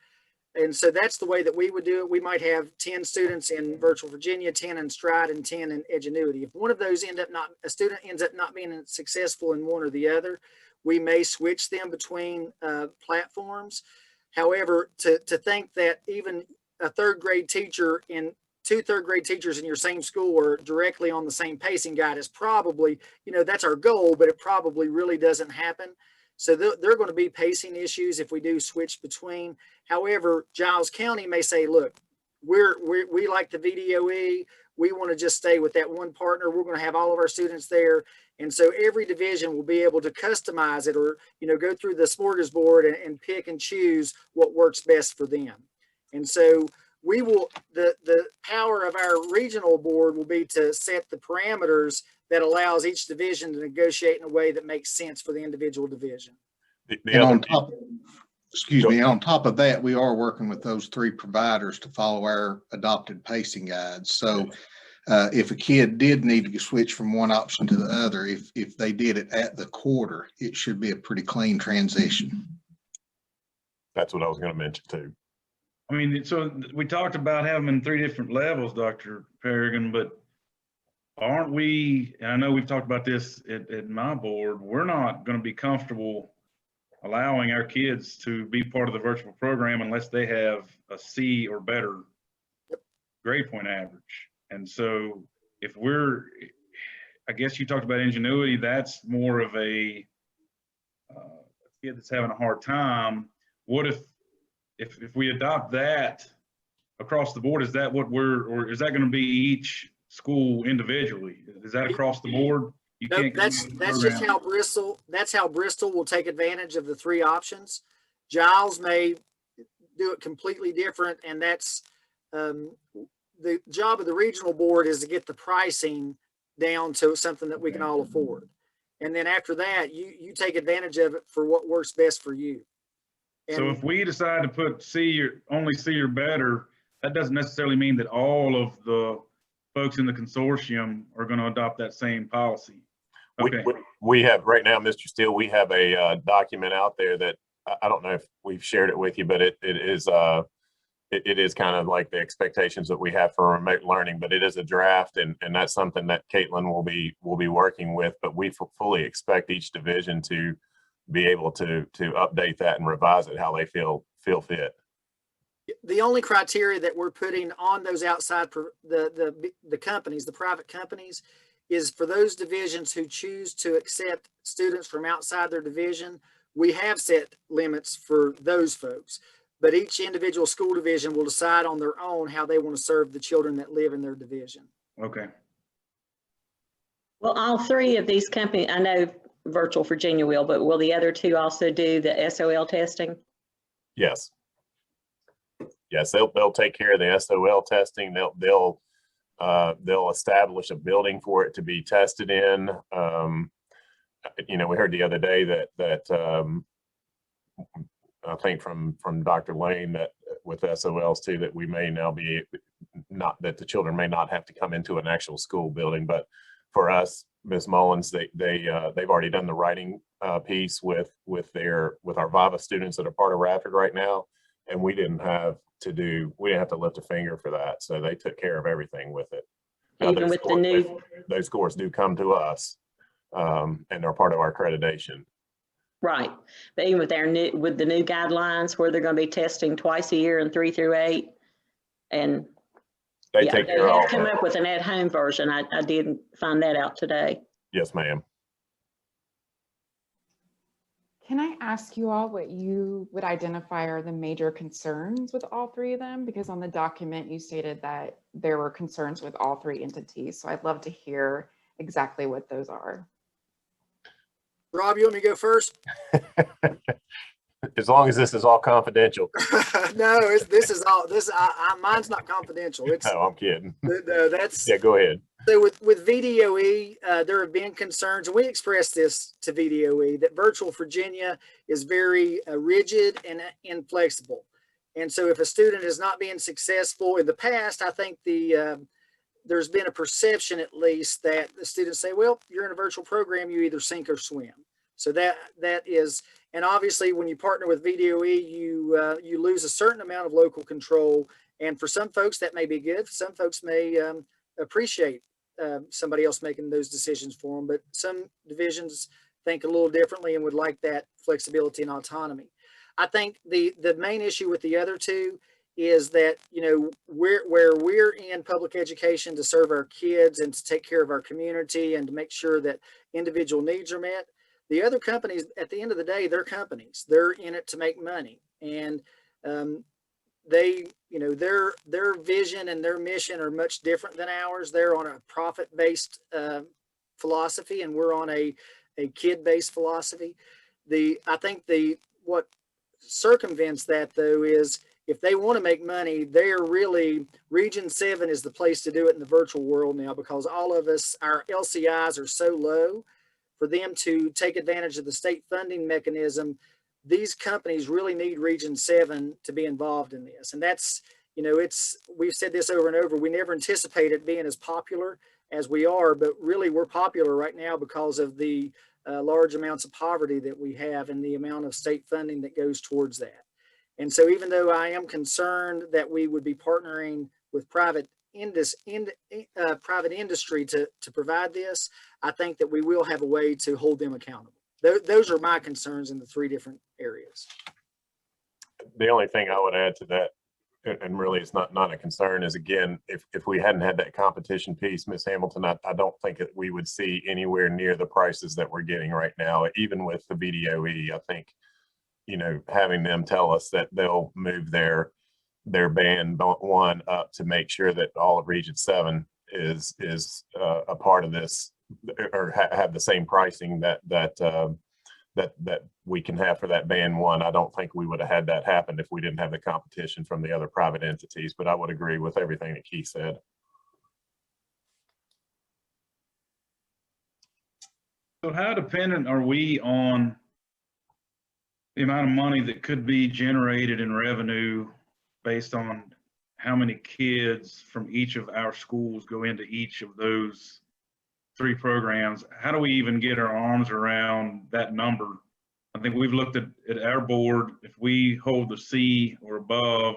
And so that's the way that we would do it. We might have 10 students in Virtual Virginia, 10 in Stride, and 10 in Edgenuity. If one of those a student ends up not being successful in one or the other, we may switch them between platforms. However, to think that even a 3rd grade teacher and 2 3rd grade teachers in your same school are directly on the same pacing guide is probably, that's our goal, but it probably really doesn't happen. So there are going to be pacing issues if we do switch between. However, Giles County may say, look, we like the VDOE. We want to just stay with that one partner. We're going to have all of our students there. And so every division will be able to customize it, or, go through the smorgasbord and pick and choose what works best for them. And so we will, the power of our regional board will be to set the parameters that allows each division to negotiate in a way that makes sense for the individual division. On top of that, we are working with those 3 providers to follow our adopted pacing guides. So if a kid did need to switch from one option to the other, if they did it at the quarter, it should be a pretty clean transition. That's what I was going to mention too. I mean, so we talked about having them in 3 different levels, Dr. Perrigan, but aren't we, and I know we've talked about this at my board, we're not going to be comfortable allowing our kids to be part of the virtual program unless they have a C or better grade point average. And so if I guess you talked about Ingenuity, that's more of a kid that's having a hard time. What if we adopt that across the board, is that what or is that going to be each school individually? Is that across the board? You No, can't. that's combine just programs. that's how Bristol will take advantage of the three options. Giles may do it completely different, and that's the job of the regional board is to get the pricing down to something that we can all afford. And then after that, you take advantage of it for what works best for you. So And if we decide to put C or only C or better, that doesn't necessarily mean that all of the folks in the consortium are going to adopt that same policy. Okay. We have right now, Mr. Steele, we have a document out there that I don't know if we've shared it with you, but it is kind of like the expectations that we have for remote learning, but it is a draft, and that's something that Caitlin will be working with. But we fully expect each division to be able to update that and revise it how they feel fit. the only criteria that we're putting on those outside the companies, the private companies, is for those divisions who choose to accept students from outside their division. We have set limits for those folks, but each individual school division will decide on their own how they want to serve the children that live in their division. Okay. Well, all three of these companies, I know Virtual Virginia will, but will the other two also do the SOL testing? Yes. Yes, they'll take care of the SOL testing. They'll establish a building for it to be tested in. You know, we heard the other day that I think from Dr. Lane that with SOLs too, that we may now be not that the children may not have to come into an actual school building, but for us, Ms. Mullins, they've already done the writing piece with our VII students that are part of Radford right now, and we didn't have to lift a finger for that, so they took care of everything with it. Even with the new, those scores do come to us, and they're part of our accreditation. right, but even with the new guidelines where they're going to be testing twice a year in 3 through 8, and They take care of all have come that. up with an at-home version. I did find that out today. Yes, ma'am. Can I ask you all what you would identify are the major concerns with all three of them? Because on the document, you stated that there were concerns with all three entities. So I'd love to hear exactly what those are. Rob, you want me to go first? As long as this is all confidential. No, mine's not confidential. It's No, I'm kidding. that's Yeah, go ahead. So with VDOE, there have been concerns, and we expressed this to VDOE, that Virtual Virginia is very rigid and inflexible. And so if a student is not being successful in the past, I think there's been a perception at least that the students say, well, you're in a virtual program, you either sink or swim. So that is, and obviously when you partner with VDOE, you lose a certain amount of local control. And for some folks that may be good. Some folks may appreciate somebody else making those decisions for them, but some divisions think a little differently and would like that flexibility and autonomy. I think the main issue with the other two is that, you know, where we're in public education to serve our kids and to take care of our community and to make sure that individual needs are met. The other companies, at the end of the day, they're companies. They're in it to make money, and they, you know, their vision and their mission are much different than ours. They're on a profit-based philosophy, and we're on a kid-based philosophy. I think what circumvents that though is if they want to make money, they're really, Region 7 is the place to do it in the virtual world now, because all of us, our LCIs are so low. For them to take advantage of the state funding mechanism, these companies really need Region 7 to be involved in this. And that's, you know, we've said this over and over, we never anticipated being as popular as we are, but really we're popular right now because of the large amounts of poverty that we have and the amount of state funding that goes towards that. And so even though I am concerned that we would be partnering with private industry to provide this, I think that we will have a way to hold them accountable. Those are my concerns in the three different areas. The only thing I would add to that, and really it's not a concern, is again, if we hadn't had that competition piece, Ms. Hamilton, I don't think that we would see anywhere near the prices that we're getting right now, even with the VDOE. I think, you know, having them tell us that they'll move their band 1 up to make sure that all of Region 7 is a part of this or have the same pricing that we can have for that band one. I don't think we would have had that happen if we didn't have the competition from the other private entities, but I would agree with everything that Keith said. So how dependent are we on the amount of money that could be generated in revenue based on how many kids from each of our schools go into each of those 3 programs? How do we even get our arms around that number? I think we've looked at our board. If we hold the C or above,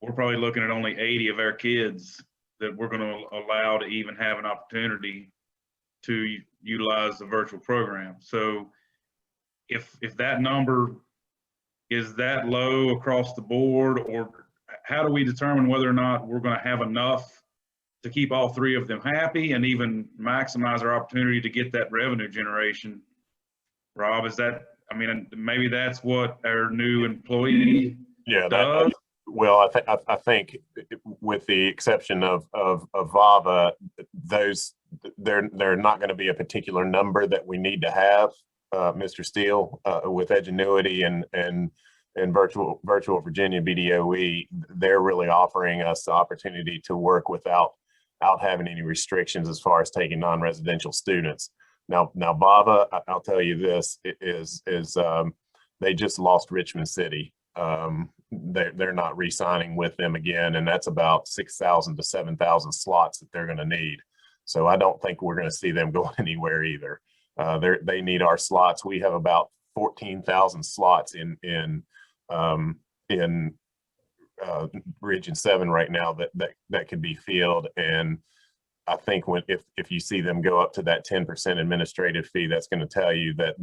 we're probably looking at only 80 of our kids that we're going to allow to even have an opportunity to utilize the virtual program. So if that number is that low across the board, or how do we determine whether or not we're going to have enough to keep all 3 of them happy and even maximize our opportunity to get that revenue generation? Rob, is that, I mean, maybe that's what our new employee does? Well, I think with the exception of VAVA, they're not going to be a particular number that we need to have, Mr. Steele, with Edgenuity and Virtual Virginia BDOE. They're really offering us the opportunity to work without having any restrictions as far as taking non-residential students. Now VAVA, I'll tell you this, is they just lost Richmond City. They're not re-signing with them again, and that's about 6,000 to 7,000 slots that they're going to need. So I don't think we're going to see them going anywhere either. They need our slots. We have about 14,000 slots in Region 7 right now that could be filled, and I think if you see them go up to that 10% administrative fee, that's going to tell you that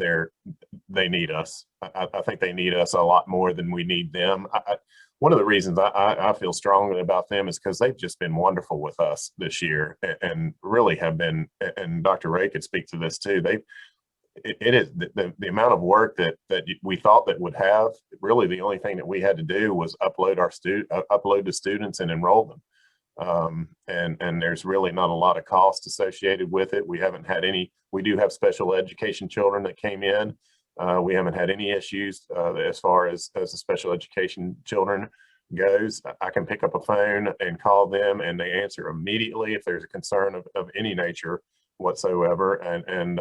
they need us. I think they need us a lot more than we need them. One of the reasons I feel strongly about them is because they've just been wonderful with us this year, and really have been. And Dr. Ray could speak to this too. It is the amount of work that we thought that would have. Really, the only thing that we had to do was upload the students and enroll them. And there's really not a lot of cost associated with it. We haven't had any. We do have special education children that came in. We haven't had any issues as far as the special education children goes. I can pick up a phone and call them, and they answer immediately if there's a concern of any nature whatsoever. And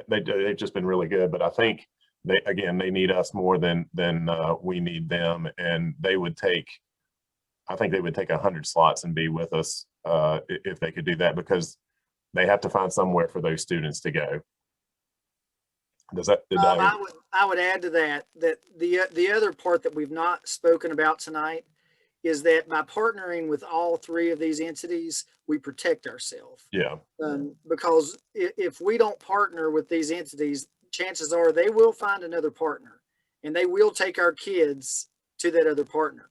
they've just been really good. But I think they need us more than we need them, and they would take. I think they would take 100 slots and be with us if they could do that, because they have to find somewhere for those students to go. I would add to that the other part that we've not spoken about tonight is that by partnering with all 3 of these entities, we protect ourselves. Yeah. Because if we don't partner with these entities, chances are they will find another partner, and they will take our kids to that other partner.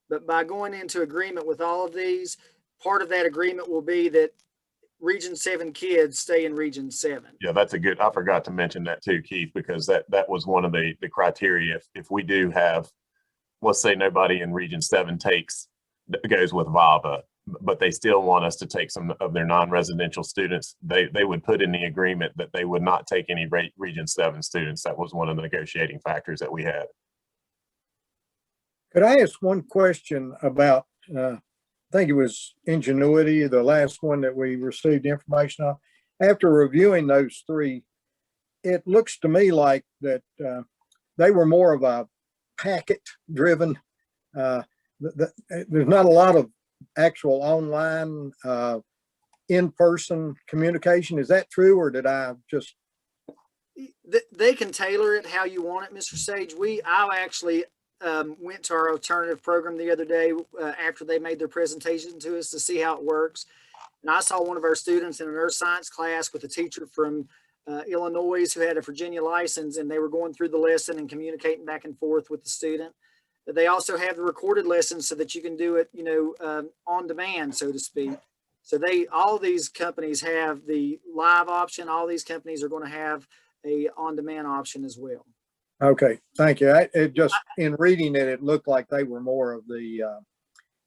But by going into agreement with all of these, part of that agreement will be that Region 7 kids stay in Region 7. Yeah, that's a good, I forgot to mention that too, Keith, because that was one of the criteria. If we do have, let's say nobody in Region 7 goes with VAVA, but they still want us to take some of their non-residential students, they would put in the agreement that they would not take any Region 7 students. That was one of the negotiating factors that we had. Could I ask one question about, I think it was Ingenuity, the last one that we received information on? After reviewing those 3, it looks to me like that they were more of a packet driven. There's not a lot of actual online, in-person communication. Is that true, or did I just? They can tailor it how you want it, Mr. Sage. I actually went to our alternative program the other day after they made their presentation to us to see how it works. And I saw one of our students in an earth science class with a teacher from Illinois who had a Virginia license, and they were going through the lesson and communicating back and forth with the student. They also have the recorded lessons so that you can do it, on demand, so to speak. So all these companies have the live option. All these companies are going to have a on-demand option as well. Okay, thank you. It just, in reading it, it looked like they were more of the,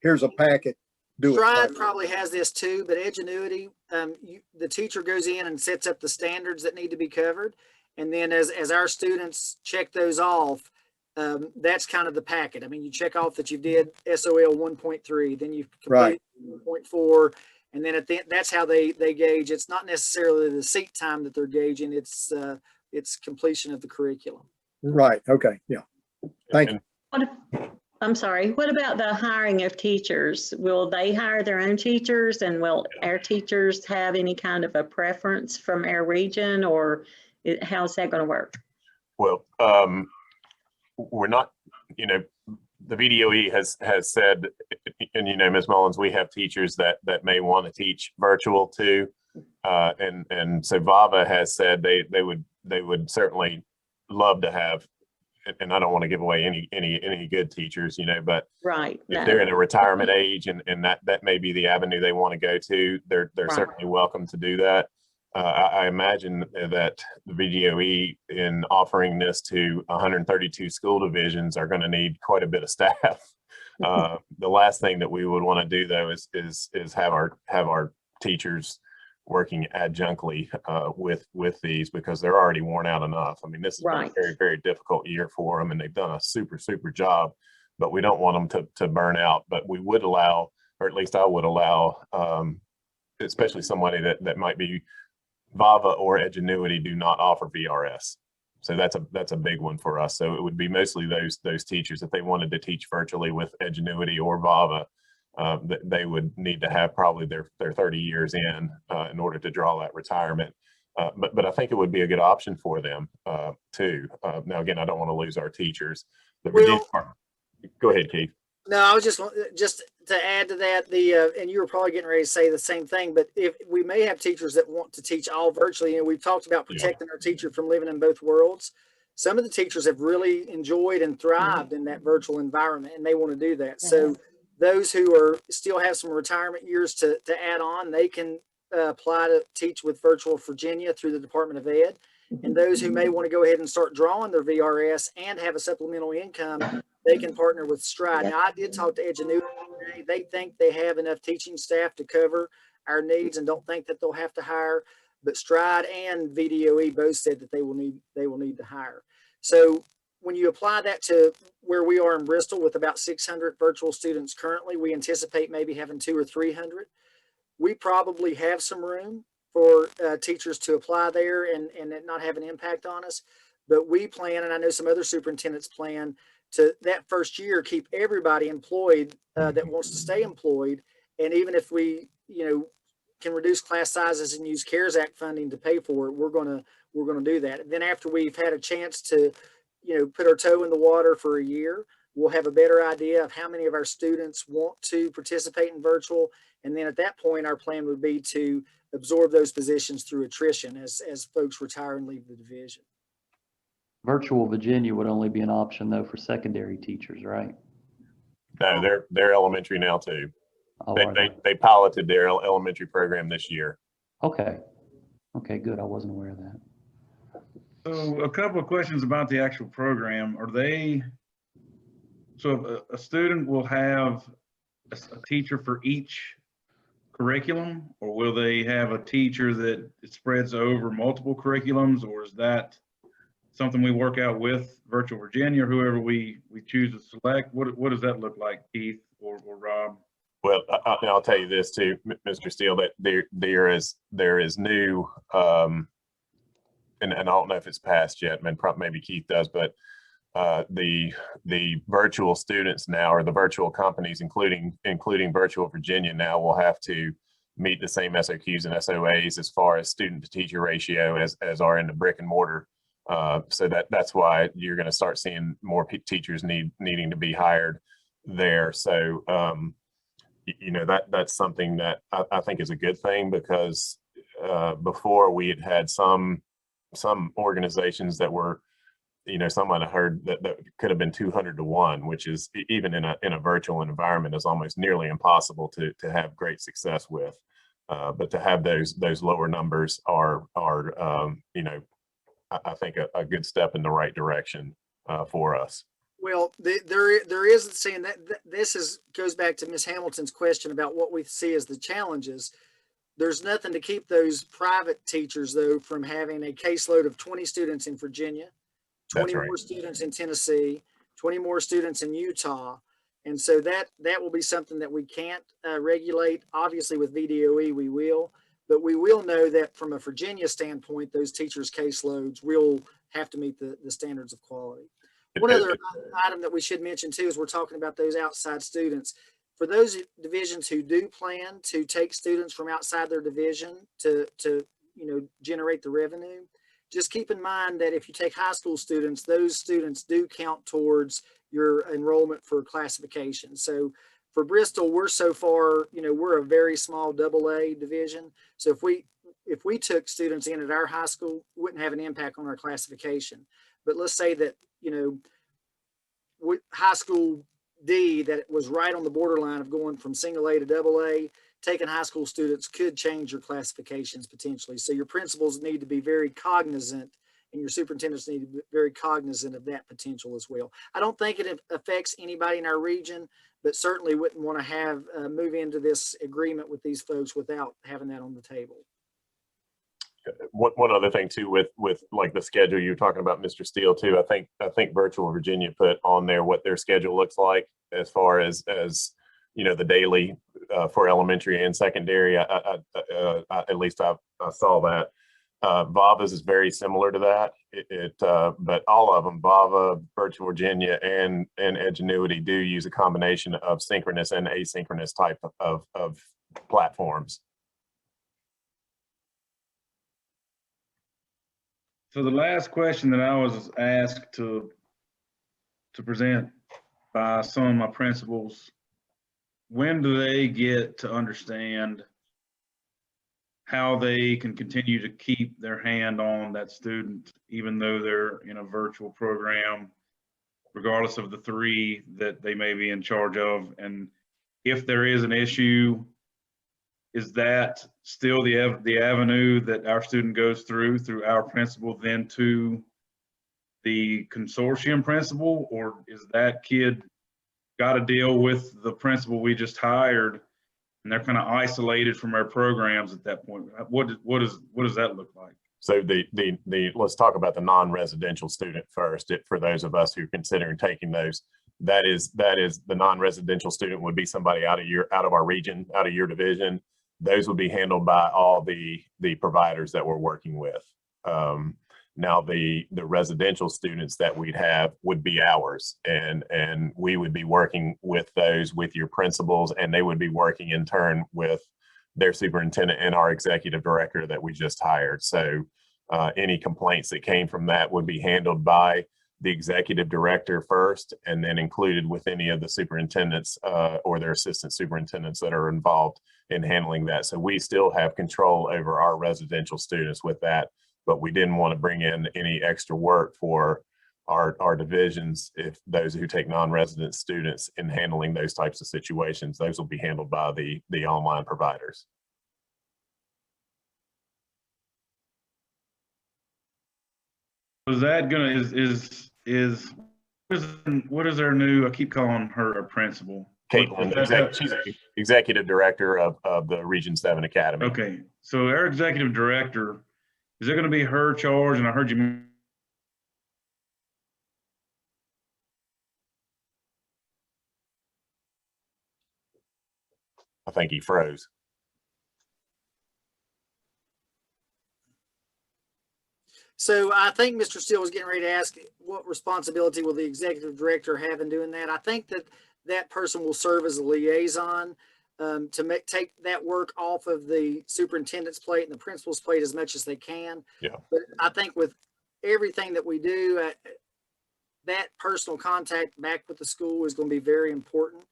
here's a packet, do it. Stride probably has this too, but Edgenuity, the teacher goes in and sets up the standards that need to be covered. And then as our students check those off, that's kind of the packet. I mean, you check off that you did SOL 1.3, then you complete 1.4, and then that's how they gauge. It's not necessarily the seat time that they're gauging, it's completion of the curriculum. Right. Okay. Yeah. Thank you. I'm sorry, what about the hiring of teachers? Will they hire their own teachers, and will our teachers have any kind of a preference from our region, or how's that going to work? Well, we're not, the VDOE has said, and Ms. Mullins, we have teachers that may want to teach virtual too. And so VAVA has said they would certainly love to have, and I don't want to give away any good teachers, but right, if they're in a retirement age and that may be the avenue they want to go to, they're right. Certainly welcome to do that. I imagine that the VDOE, in offering this to 132 school divisions, are going to need quite a bit of staff. The last thing that we would want to do, though, is have our teachers working adjunctly with these, because they're already worn out enough. I mean, this has been a very, very difficult year for them, and they've done a super job, but we don't want them to burn out. But we would allow, or at least I would allow, especially somebody that might be VAVA or Edgenuity do not offer VRS. So that's a big one for us. So it would be mostly those teachers, if they wanted to teach virtually with Edgenuity or VAVA, they would need to have probably their 30 years in order to draw that retirement. But I think it would be a good option for them too. Now, again, I don't want to lose our teachers. Go ahead, Keith. No, I was just to add to that, and you were probably getting ready to say the same thing, but if we may have teachers that want to teach all virtually, we've talked about protecting our teacher from living in both worlds. Some of the teachers have really enjoyed and thrived in that virtual environment, and they want to do that. So those who still have some retirement years to add on, they can apply to teach with Virtual Virginia through the Department of Ed. And those who may want to go ahead and start drawing their VRS and have a supplemental income, they can partner with Stride. Now, I did talk to Edgenuity today. They think they have enough teaching staff to cover our needs and don't think that they'll have to hire. But Stride and VDOE both said that they will need to hire. So when you apply that to where we are in Bristol with about 600 virtual students currently, we anticipate maybe having 200 or 300. We probably have some room for teachers to apply there and it not have an impact on us. But we plan, and I know some other superintendents plan, to that first year keep everybody employed that wants to stay employed. And even if we can reduce class sizes and use CARES Act funding to pay for it, we're gonna do that. And then after we've had a chance to put our toe in the water for a year, we'll have a better idea of how many of our students want to participate in virtual. And then at that point, our plan would be to absorb those positions through attrition as folks retire and leave the division. Virtual Virginia would only be an option though for secondary teachers, right? No, they're elementary now too. Oh, they piloted their elementary program this year. Okay, good. I wasn't aware of that. So a couple of questions about the actual program. So a student will have a teacher for each curriculum, or will they have a teacher that it spreads over multiple curriculums, or is that something we work out with Virtual Virginia or whoever we choose to select? What does that look like, Keith or Rob? Well, I'll tell you this too, Mr. Steele, that there is new, and I don't know if it's passed yet, maybe Keith does, but the virtual students now, or the virtual companies, including Virtual Virginia, now will have to meet the same SOQs and SOAs as far as student to teacher ratio as are in the brick and mortar. So that's why you're going to start seeing more teachers needing to be hired there. So that's something that I think is a good thing, because before we had some organizations that were, someone I heard that could have been 200 to 1, which is, even in a virtual environment, is almost nearly impossible to have great success with. But to have those lower numbers are I think a good step in the right direction for us. Well, there is saying that goes back to Ms. Hamilton's question about what we see as the challenges. There's nothing to keep those private teachers though from having a caseload of 20 students in Virginia, 20 That's right. more students in Tennessee, 20 more students in Utah. And so that will be something that we can't regulate. Obviously with VDOE we will, but we will know that from a Virginia standpoint, those teachers' caseloads will have to meet the standards of quality. One other item that we should mention too, is we're talking about those outside students. For those divisions who do plan to take students from outside their division to generate the revenue, just keep in mind that if you take high school students, those students do count towards your enrollment for classification. So for Bristol, we're so far, we're a very small AA division. So if we took students in at our high school, it wouldn't have an impact on our classification. But let's say that, high school D, that it was right on the borderline of going from single A to AA, taking high school students could change your classifications potentially. So your principals need to be very cognizant, and your superintendents need to be very cognizant of that potential as well. I don't think it affects anybody in our region, but certainly wouldn't want to have move into this agreement with these folks without having that on the table. One other thing too, with like the schedule you were talking about, Mr. Steele too. I think Virtual Virginia put on there what their schedule looks like as far as the daily for elementary and secondary. At least I saw that. VAVA's is very similar to that. But all of them, VAVA, Virtual Virginia, and Edgenuity do use a combination of synchronous and asynchronous type of platforms. So the last question that I was asked to present by some of my principals, when do they get to understand how they can continue to keep their hand on that student, even though they're in a virtual program, regardless of the 3 that they may be in charge of? And if there is an issue, is that still the avenue that our student goes through our principal, then to the consortium principal, or is that kid got to deal with the principal we just hired and they're kind of isolated from our programs at that point? What does that look like? So let's talk about the non-residential student first. For those of us who are considering taking those, that is the non-residential student would be somebody out of our region, out of your division. Those would be handled by all the providers that we're working with. Now the residential students that we'd have would be ours, and we would be working with those with your principals, and they would be working in turn with their superintendent and our executive director that we just hired. So any complaints that came from that would be handled by the executive director first, and then included with any of the superintendents or their assistant superintendents that are involved in handling that. So we still have control over our residential students with that, but we didn't want to bring in any extra work for our divisions. If those who take non-resident students in handling those types of situations, those will be handled by the online providers. Is that gonna, what is our new, I keep calling her a principal. Caitlin, she's executive director of the Region 7 Academy. Okay, so our executive director, is it gonna be her charge? And I heard you. I think he froze. So I think Mr. Steele was getting ready to ask, what responsibility will the executive director have in doing that? I think that person will serve as a liaison to take that work off of the superintendent's plate and the principal's plate as much as they can. Yeah. But I think with everything that we do, that personal contact back with the school is going to be very important.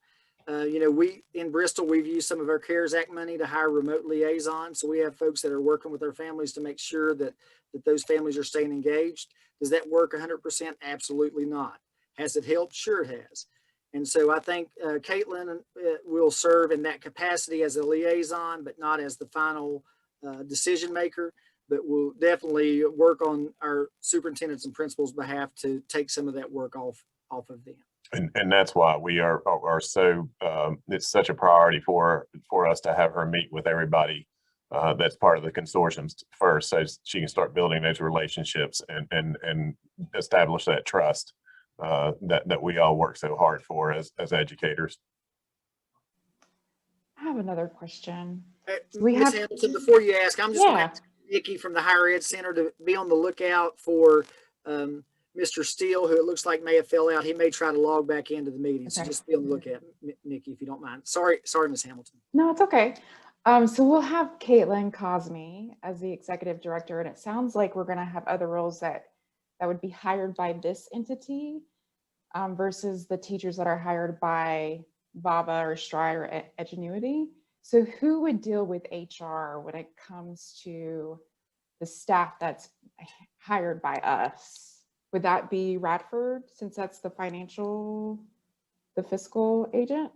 We in Bristol, we've used some of our CARES Act money to hire remote liaisons. So we have folks that are working with our families to make sure that those families are staying engaged. Does that work 100%? Absolutely not. Has it helped? Sure it has. And so I think Caitlin will serve in that capacity as a liaison, but not as the final decision maker. But we'll definitely work on our superintendents and principals' behalf to take some of that work off off of them. And that's why we are so, it's such a priority for us to have her meet with everybody that's part of the consortium first, so she can start building those relationships and establish that trust that we all work so hard for as educators. I have another question. Ms. Hamilton, before you ask, I'm just going to ask Nikki from the Higher Ed Center to be on the lookout for Mr. Steele, who it looks like may have fell out. He may try to log back into the meeting. So just be on the lookout, Nikki, if you don't mind. Sorry, Ms. Hamilton. No, it's okay. So we'll have Caitlin Cosme as the executive director, and it sounds like we're going to have other roles that would be hired by this entity versus the teachers that are hired by VII or Stride or Edgenuity. So who would deal with HR when it comes to the staff that's hired by us? Would that be Radford, since that's the fiscal agent?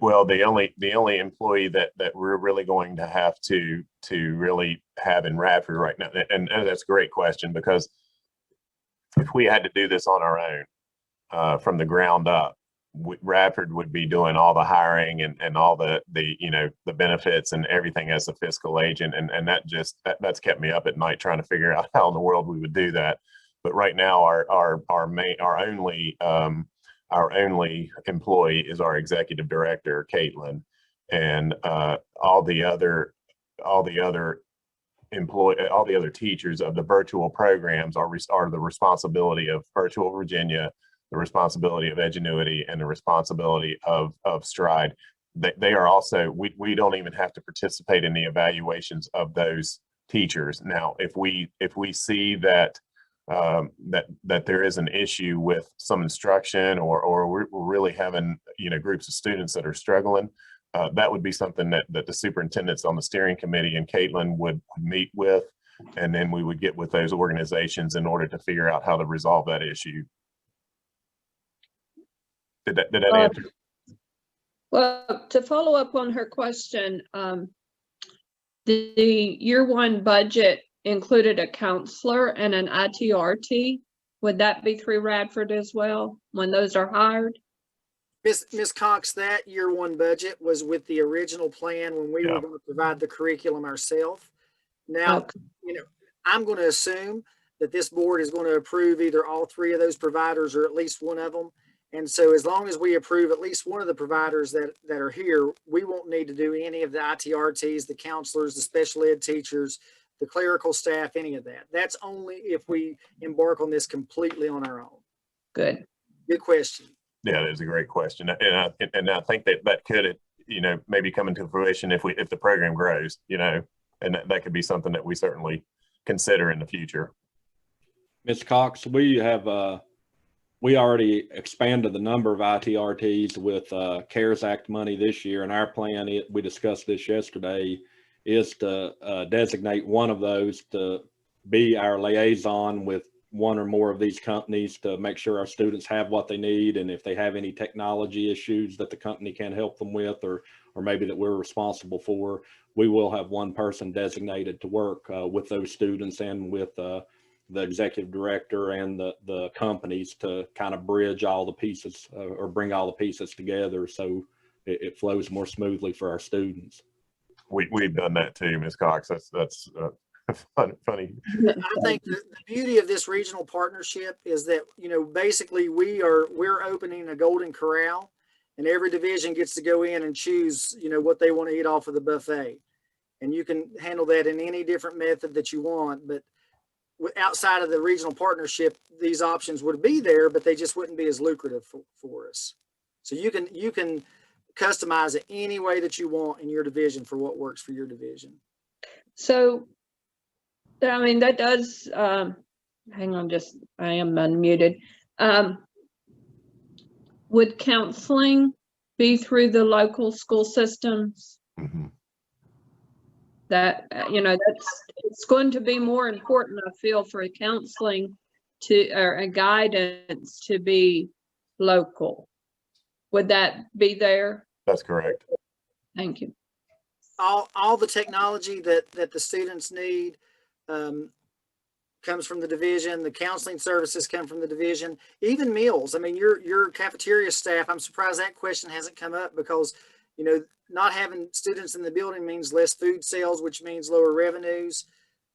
Well, the only employee that we're really going to have to really have in Radford right now, and that's a great question, because if we had to do this on our own from the ground up, Radford would be doing all the hiring and all the benefits and everything as a fiscal agent, and that's kept me up at night trying to figure out how in the world we would do that. But right now, our only employee is our executive director, Caitlin, and all the other teachers of the virtual programs are the responsibility of Virtual Virginia, the responsibility of Edgenuity, and the responsibility of Stride. They are also, we don't even have to participate in the evaluations of those teachers. Now, if we see that that there is an issue with some instruction, or we're really having groups of students that are struggling, that would be something that the superintendents on the steering committee and Caitlin would meet with, and then we would get with those organizations in order to figure out how to resolve that issue. Did that answer? Well, to follow up on her question, the year one budget included a counselor and an ITRT. Would that be through Radford as well when those are hired? Ms. Cox, that year one budget was with the original plan when we were going to provide the curriculum ourselves. Now, I'm going to assume that this board is going to approve either all three of those providers or at least one of them. And so as long as we approve at least one of the providers that are here, we won't need to do any of the ITRTs, the counselors, the special ed teachers, the clerical staff, any of that. That's only if we embark on this completely on our own. Good question. Yeah, that is a great question, and I think that could maybe come into fruition if the program grows, and that could be something that we certainly consider in the future. Ms. Cox, we already expanded the number of ITRTs with CARES Act money this year, and our plan, we discussed this yesterday, is to designate one of those to be our liaison with one or more of these companies to make sure our students have what they need, and if they have any technology issues that the company can help them with, or maybe that we're responsible for, we will have one person designated to work with those students and with the executive director and the companies to kind of bridge all the pieces or bring all the pieces together so it flows more smoothly for our students. We've done that too, Ms. Cox. That's funny. I think the beauty of this regional partnership is that, basically we're opening a golden corral, and every division gets to go in and choose, what they want to eat off of the buffet. And you can handle that in any different method that you want. But outside of the regional partnership, these options would be there, but they just wouldn't be as lucrative for us. So you can customize it any way that you want in your division for what works for your division. So, that does, hang on, I am unmuted. Would counseling be through the local school systems? Mm-hmm. That, it's going to be more important, I feel, for counseling or a guidance to be local. Would that be there? That's correct. Thank you. All the technology that the students need, comes from the division, the counseling services come from the division, even meals. I mean, your cafeteria staff, I'm surprised that question hasn't come up because, you know, not having students in the building means less food sales, which means lower revenues.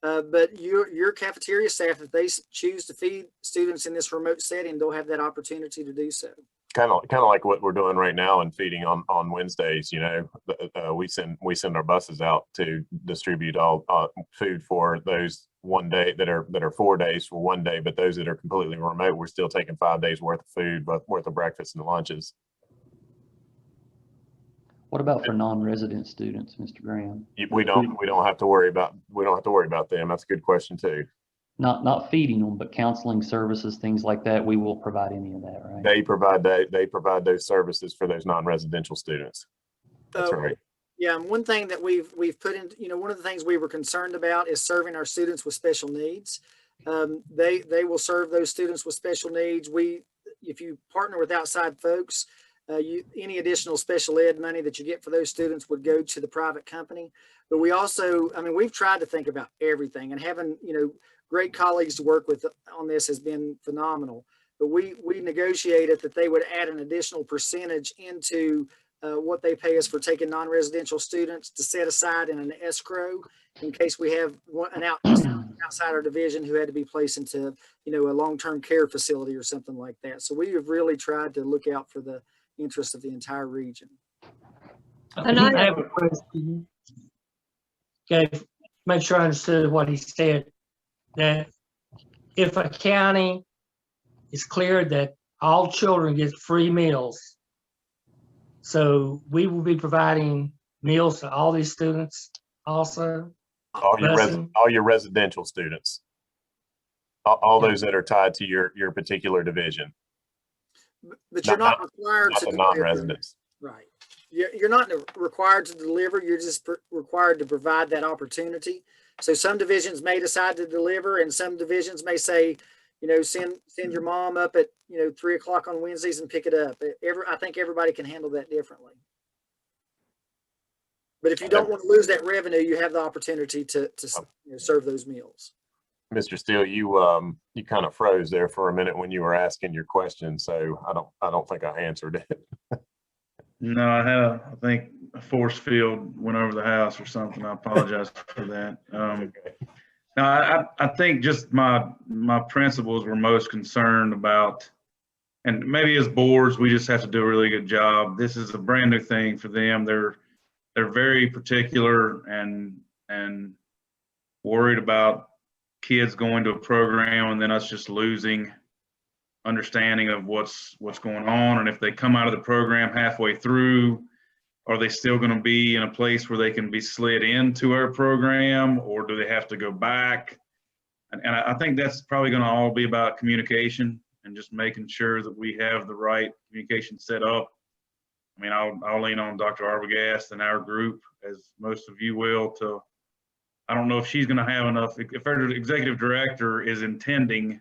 But your cafeteria staff, if they choose to feed students in this remote setting, they'll have that opportunity to do so. Kind of like what we're doing right now and feeding on Wednesdays. You know, we send our buses out to distribute all food for those one day that are 4 days for one day, but those that are completely remote, we're still taking 5 days worth of food, worth of breakfast and lunches. What about for non-resident students, Mr. Graham? We don't have to worry about them. That's a good question too. Not feeding them, but counseling services, things like that. We will provide any of that, right? They provide those services for those non-residential students. That's right. Yeah, and one thing that we've put in, you know, one of the things we were concerned about is serving our students with special needs. They will serve those students with special needs. If you partner with outside folks, any additional special ed money that you get for those students would go to the private company. But we also, I mean, we've tried to think about everything, and having, you know, great colleagues to work with on this has been phenomenal. But we negotiated that they would add an additional percentage into what they pay us for taking non-residential students to set aside in an escrow in case we have an outside our division who had to be placed into, you know, a long-term care facility or something like that. So we have really tried to look out for the interest of the entire region. And I have a question. Okay, make sure I understood what he said. That if a county is cleared that all children get free meals, so we will be providing meals to all these students also? All your residential students, all those that are tied to your particular division. But you're not required to deliver. Non-residents. Right. You're not required to deliver. You're just required to provide that opportunity. So some divisions may decide to deliver, and some divisions may say, you know, send your mom up at, you know, 3 o'clock on Wednesdays and pick it up. I think everybody can handle that differently. But if you don't want to lose that revenue, you have the opportunity to you know, serve those meals. Mr. Steele, you kind of froze there for a minute when you were asking your question, so I don't think I answered it. No, I think a force field went over the house or something. I apologize for that. Okay. No, I think just my principals were most concerned about, and maybe as boards, we just have to do a really good job. This is a brand new thing for them. They're very particular and worried about kids going to a program and then us just losing understanding of what's going on. And if they come out of the program halfway through, are they still going to be in a place where they can be slid into our program, or do they have to go back? And I think that's probably going to all be about communication and just making sure that we have the right communication set up. I mean, I'll lean on Dr. Arbogast and our group, as most of you will, to, I don't know if she's going to have enough, if our executive director is intending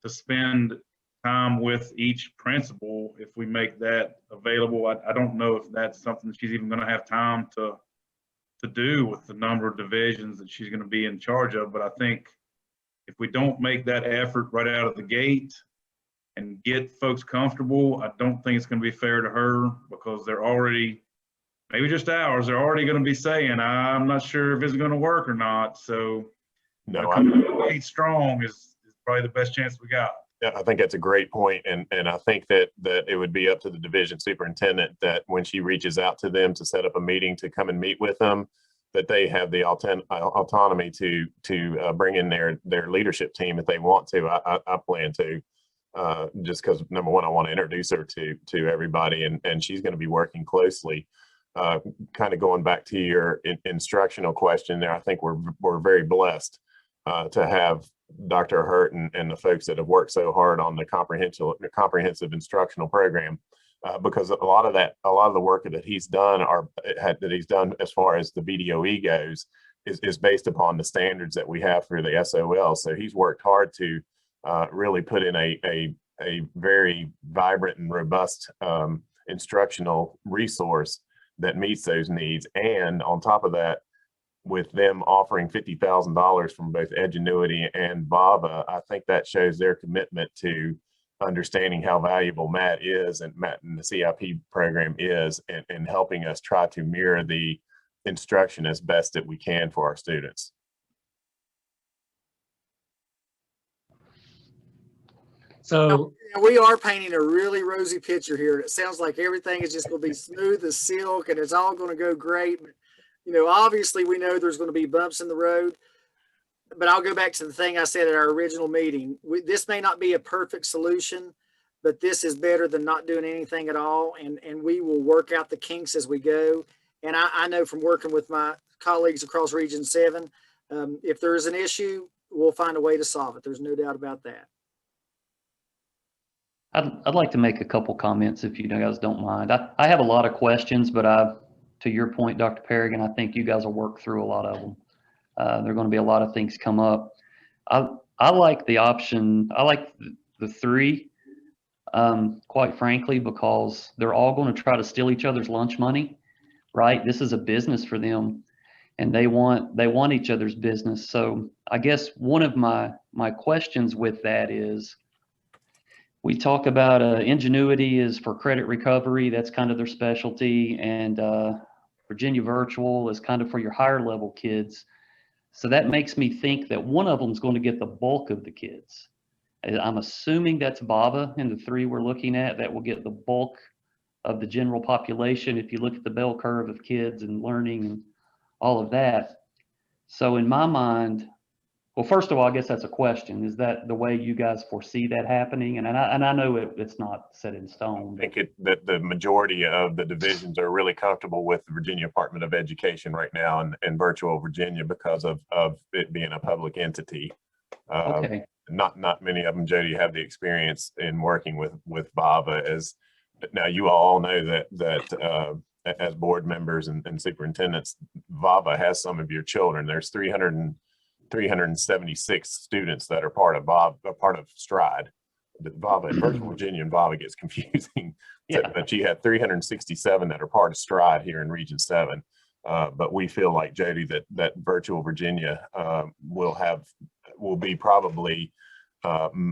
to spend time with each principal, if we make that available. I don't know if that's something she's even going to have time to do with the number of divisions that she's going to be in charge of. But I think if we don't make that effort right out of the gate and get folks comfortable, I don't think it's going to be fair to her, because they're already, maybe just ours, they're already going to be saying, I'm not sure if it's going to work or not. So no, gate strong is probably the best chance we got. Yeah, I think that's a great point, and I think that it would be up to the division superintendent that when she reaches out to them to set up a meeting to come and meet with them, that they have the autonomy to bring in their leadership team if they want to. I plan to, just because, number one, I want to introduce her to everybody, and she's going to be working closely. Kind of going back to your instructional question there, I think we're very blessed to have Dr. Hurt and the folks that have worked so hard on the comprehensive instructional program, because a lot of the work that he's done as far as the VDOE goes is based upon the standards that we have for the SOL. So he's worked hard to really put in a very vibrant and robust instructional resource that meets those needs. And on top of that, with them offering $50,000 from both Edgenuity and VAVA, I think that shows their commitment to understanding how valuable Matt is and the CIP program is, and helping us try to mirror the instruction as best that we can for our students. So We are painting a really rosy picture here. It sounds like everything is just going to be smooth as silk and it's all going to go great. But, obviously we know there's going to be bumps in the road, but I'll go back to the thing I said at our original meeting. This may not be a perfect solution, but this is better than not doing anything at all. And we will work out the kinks as we go. And I know from working with my colleagues across Region 7, if there is an issue, we'll find a way to solve it. There's no doubt about that. I'd like to make a couple comments if you guys don't mind. I have a lot of questions, but to your point, Dr. Perrigan, I think you guys will work through a lot of them. There are going to be a lot of things come up. I like the option. I like the 3, quite frankly, because they're all going to try to steal each other's lunch money, right? This is a business for them, and they want each other's business. So I guess one of my questions with that is, we talk about Ingenuity is for credit recovery. That's kind of their specialty. And Virginia Virtual is kind of for your higher level kids. So that makes me think that one of them is going to get the bulk of the kids. I'm assuming that's VAVA in the 3 we're looking at that will get the bulk of the general population. If you look at the bell curve of kids and learning and all of that. So in my mind, well, first of all, I guess that's a question. Is that the way you guys foresee that happening? And I know it's not set in stone. I think that the majority of the divisions are really comfortable with the Virginia Department of Education right now and Virtual Virginia because of it being a public entity. Okay. Not many of them, Jody, have the experience in working with VAVA. As now, you all know that as board members and superintendents, VAVA has some of your children. There's 376 students that are part of Stride. The VAVA and Virtual Virginia and VAVA gets confusing. Yeah. But you have 367 that are part of Stride here in Region 7. But we feel like, Jody, that Virtual Virginia will be probably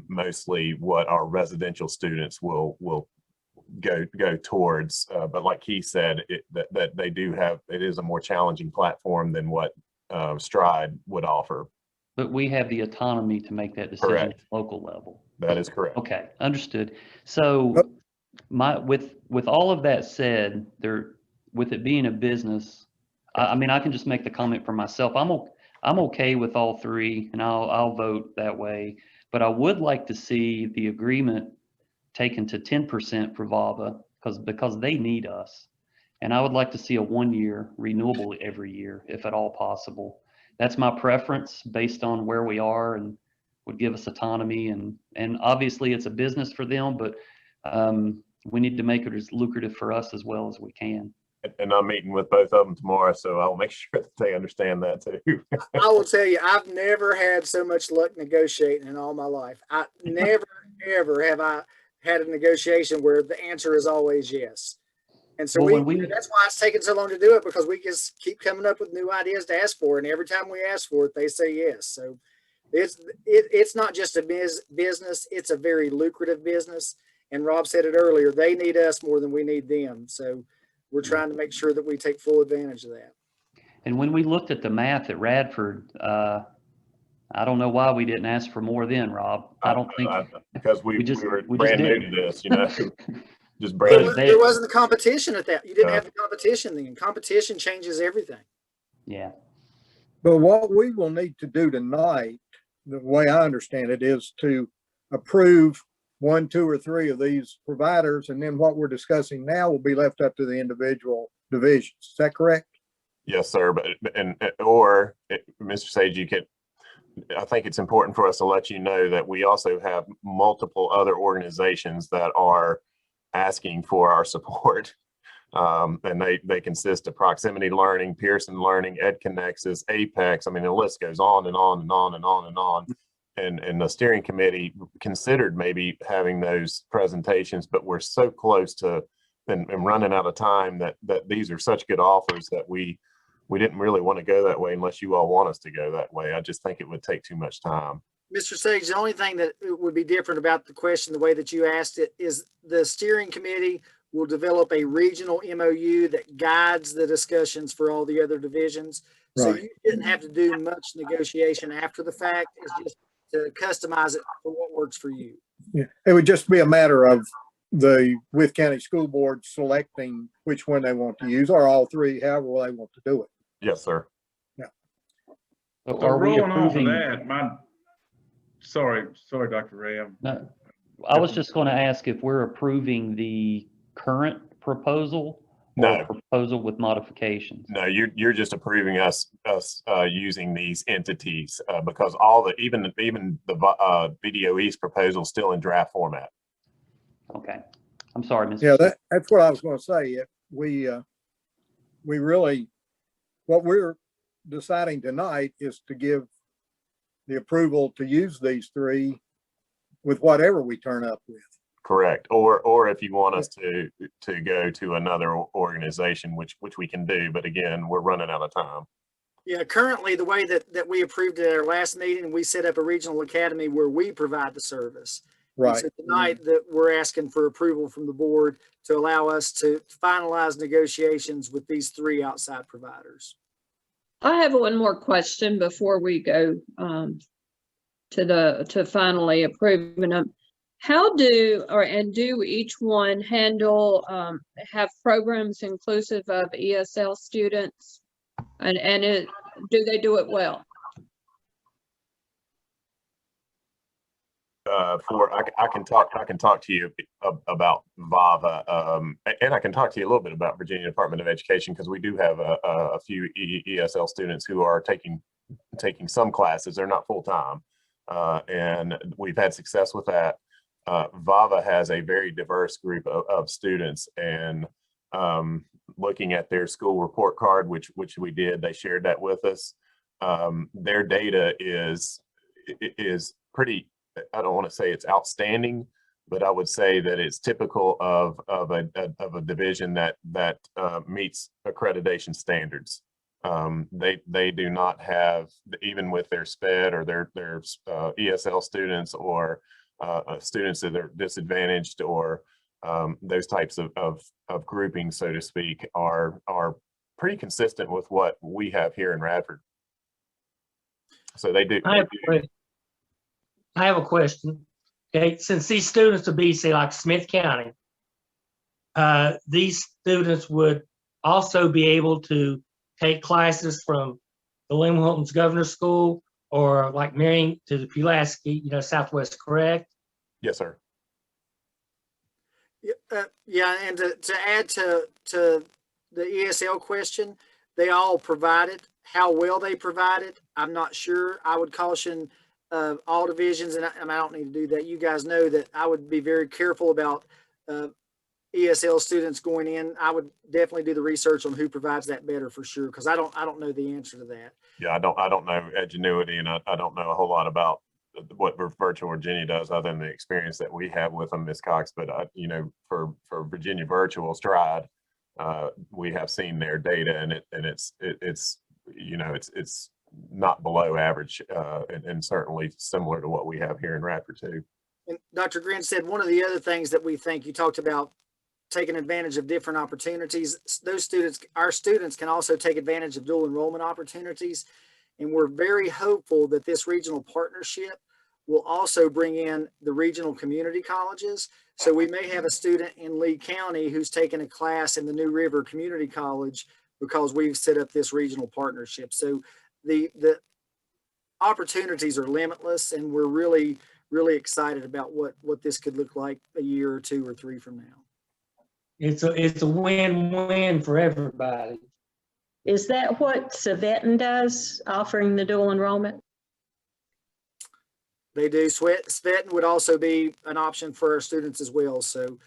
mostly what our residential students will go towards. But like he said, that they do have, it is a more challenging platform than what Stride would offer. But we have the autonomy to make that decision Correct. at the local level. That is correct. Okay, understood. So with all of that said, with it being a business, I mean, I can just make the comment for myself. I'm okay with all 3, and I'll vote that way. But I would like to see the agreement taken to 10% for VAVA because they need us. And I would like to see a 1-year renewable every year, if at all possible. That's my preference based on where we are, and would give us autonomy. And obviously it's a business for them, but we need to make it as lucrative for us as well as we can. And I'm meeting with both of them tomorrow, so I'll make sure that they understand that too. I will tell you, I've never had so much luck negotiating in all my life. I never, ever have I had a negotiation where the answer is always yes. And so that's why it's taken so long to do it, because we just keep coming up with new ideas to ask for. And every time we ask for it, they say yes. So it's not just a business. It's a very lucrative business. And Rob said it earlier, they need us more than we need them. So we're trying to make sure that we take full advantage of that. And when we looked at the math at Radford, I don't know why we didn't ask for more then, Rob. I don't think because we were brand new to this, just brand new. There wasn't the competition at that. You didn't have the competition then. Competition changes everything. Yeah. But what we will need to do tonight, the way I understand it, is to approve 1, 2, or 3 of these providers, and then what we're discussing now will be left up to the individual divisions. Is that correct? Yes, sir. But Mr. Sage, I think it's important for us to let you know that we also have multiple other organizations that are asking for our support. And they consist of Proximity Learning, Pearson Learning, EdConnexus, Apex. I mean, the list goes on and on and on and on and on. And the steering committee considered maybe having those presentations, but we're so close to and running out of time that these are such good offers that we we didn't really want to go that way unless you all want us to go that way. I just think it would take too much time. Mr. Sage, the only thing that would be different about the question, the way that you asked it, is the steering committee will develop a regional MOU that guides the discussions for all the other divisions. So Right. you didn't have to do much negotiation after the fact. It's just to customize it for what works for you. Yeah, it would just be a matter of the Wythe County School Board selecting which one they want to use, or all three, however they want to do it. Yes, sir. So So are we rolling off of approving? that, sorry, Dr. Ray. No, I was just going to ask if we're approving the current proposal or No. a proposal with modifications. No, you're just approving us using these entities because even the VDOE's proposal is still in draft format. Okay. I'm sorry, Mr. Yeah, that's what I was going to say. We really, what we're deciding tonight is to give the approval to use these three with whatever we turn up with. Correct. Or if you want us to go to another organization, which we can do, but again, we're running out of time. Yeah, currently the way that we approved at our last meeting, we set up a regional academy where we provide the service. Right. And so tonight that we're asking for approval from the board to allow us to finalize negotiations with these three outside providers. I have one more question before we go to finally approving them. How do each one handle have programs inclusive of ESL students, and do they do it well? I can talk to you about VII, and I can talk to you a little bit about Virginia Department of Education, because we do have a few ESL students who are taking some classes. They're not full time, and we've had success with that. VII has a very diverse group of students, and looking at their school report card, which we did, they shared that with us. Their data is pretty, I don't want to say it's outstanding, but I would say that it's typical of a division that meets accreditation standards. They do not have, even with their SPED or their ESL students or students that are disadvantaged, or those types of groupings, so to speak, are pretty consistent with what we have here in Radford. So they do. I have a question. Okay, since these students will be, say, like Smith County, these students would also be able to take classes from the William Hilton's Governor's School, or like Marion to the Pulaski, Southwest, correct? Yes, sir. Yeah, and to add to the ESL question, they all provide it. How well they provide it, I'm not sure. I would caution all divisions, and I don't need to do that. You guys know that I would be very careful about ESL students going in. I would definitely do the research on who provides that better for sure, because I don't know the answer to that. Yeah, I don't know Edgenuity, and I don't know a whole lot about what Virtual Virginia does other than the experience that we have with them, Ms. Cox. But for Virginia Virtual Stride, we have seen their data, and it's not below average, and certainly similar to what we have here in Radford too. And Dr. Grinstead, one of the other things that we think, you talked about taking advantage of different opportunities. Our students can also take advantage of dual enrollment opportunities. And we're very hopeful that this regional partnership will also bring in the regional community colleges. So we may have a student in Lee County who's taking a class in the New River Community College because we've set up this regional partnership. So the opportunities are limitless, and we're really, really excited about what this could look like a year or 2 or 3 from now. It's a win-win for everybody. Is that what VII does, offering the dual enrollment? They do. SVETN would also be an option for our students as well. So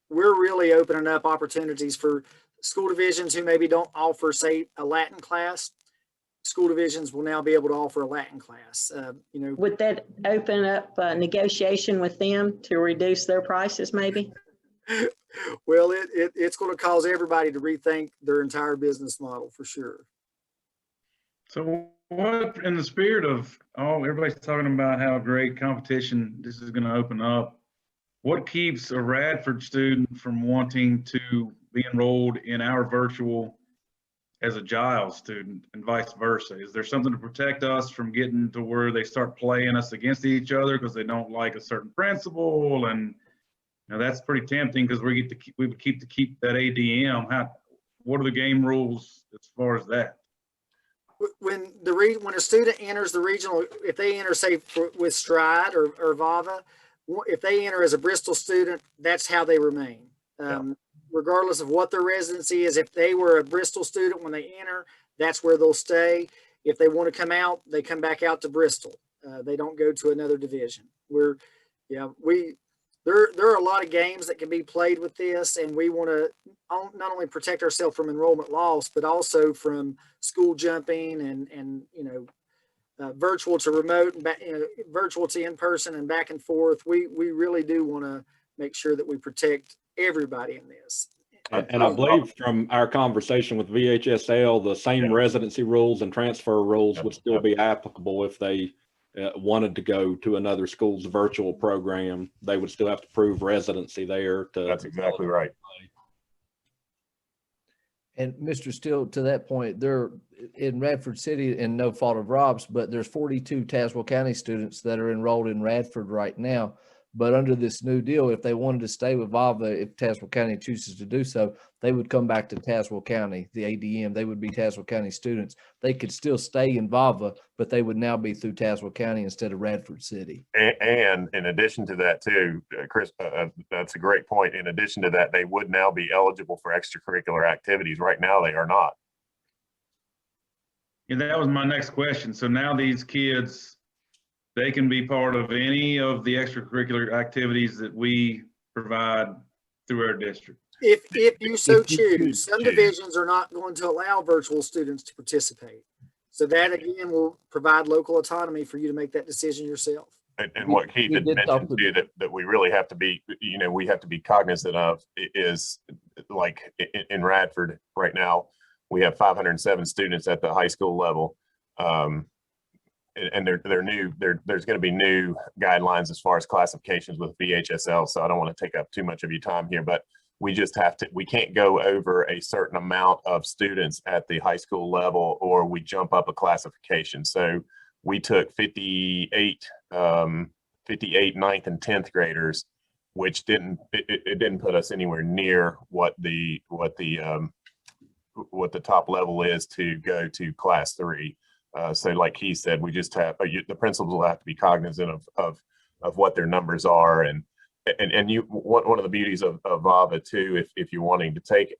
we're really opening up opportunities for school divisions who maybe don't offer, say, a Latin class. School divisions will now be able to offer a Latin class. Would that open up negotiation with them to reduce their prices maybe? Well, it's going to cause everybody to rethink their entire business model for sure. So what, in the spirit of, oh, everybody's talking about how great competition this is going to open up, what keeps a Radford student from wanting to be enrolled in our virtual as a Giles student and vice versa? Is there something to protect us from getting to where they start playing us against each other because they don't like a certain principle? And you know, that's pretty tempting because we would keep that ADM. What are the game rules as far as that? When a student enters the regional, if they enter, say, with Stride or VII, if they enter as a Bristol student, that's how they remain. Regardless of what their residency is, if they were a Bristol student when they enter, that's where they'll stay. If they want to come out, they come back out to Bristol. They don't go to another division. There are a lot of games that can be played with this, and we want to not only protect ourselves from enrollment loss, but also from school jumping and virtual to remote and virtual to in person and back and forth. We really do want to make sure that we protect everybody in this. And I believe from our conversation with VHSL, the same residency rules and transfer rules would still be applicable if they wanted to go to another school's virtual program. They would still have to prove residency there. That's exactly right. And Mr. Steele, to that point, they're in Radford City, and no fault of Rob's, but there's 42 Tazewell County students that are enrolled in Radford right now. But under this new deal, if they wanted to stay with VIVA, if Tazewell County chooses to do so, they would come back to Tazewell County, the ADM. They would be Tazewell County students. They could still stay in VIVA, but they would now be through Tazewell County instead of Radford City. And in addition to that too, Chris, that's a great point. In addition to that, they would now be eligible for extracurricular activities. Right now, they are not. And that was my next question. So now these kids, they can be part of any of the extracurricular activities that we provide through our district. If you so choose. Some divisions are not going to allow virtual students to participate. So that again will provide local autonomy for you to make that decision yourself. And what Keith had mentioned too, that we really have to be, we have to be cognizant of is, like in Radford right now, we have 507 students at the high school level. And they're new. There's going to be new guidelines as far as classifications with VHSL. So I don't want to take up too much of your time here, but we just have to, we can't go over a certain amount of students at the high school level, or we jump up a classification. So we took 58 ninth and 10th graders, which didn't put us anywhere near what the top level is to go to class 3. So like he said, we just have, the principals will have to be cognizant of what their numbers are. And one of the beauties of VIVA too, if you're wanting to take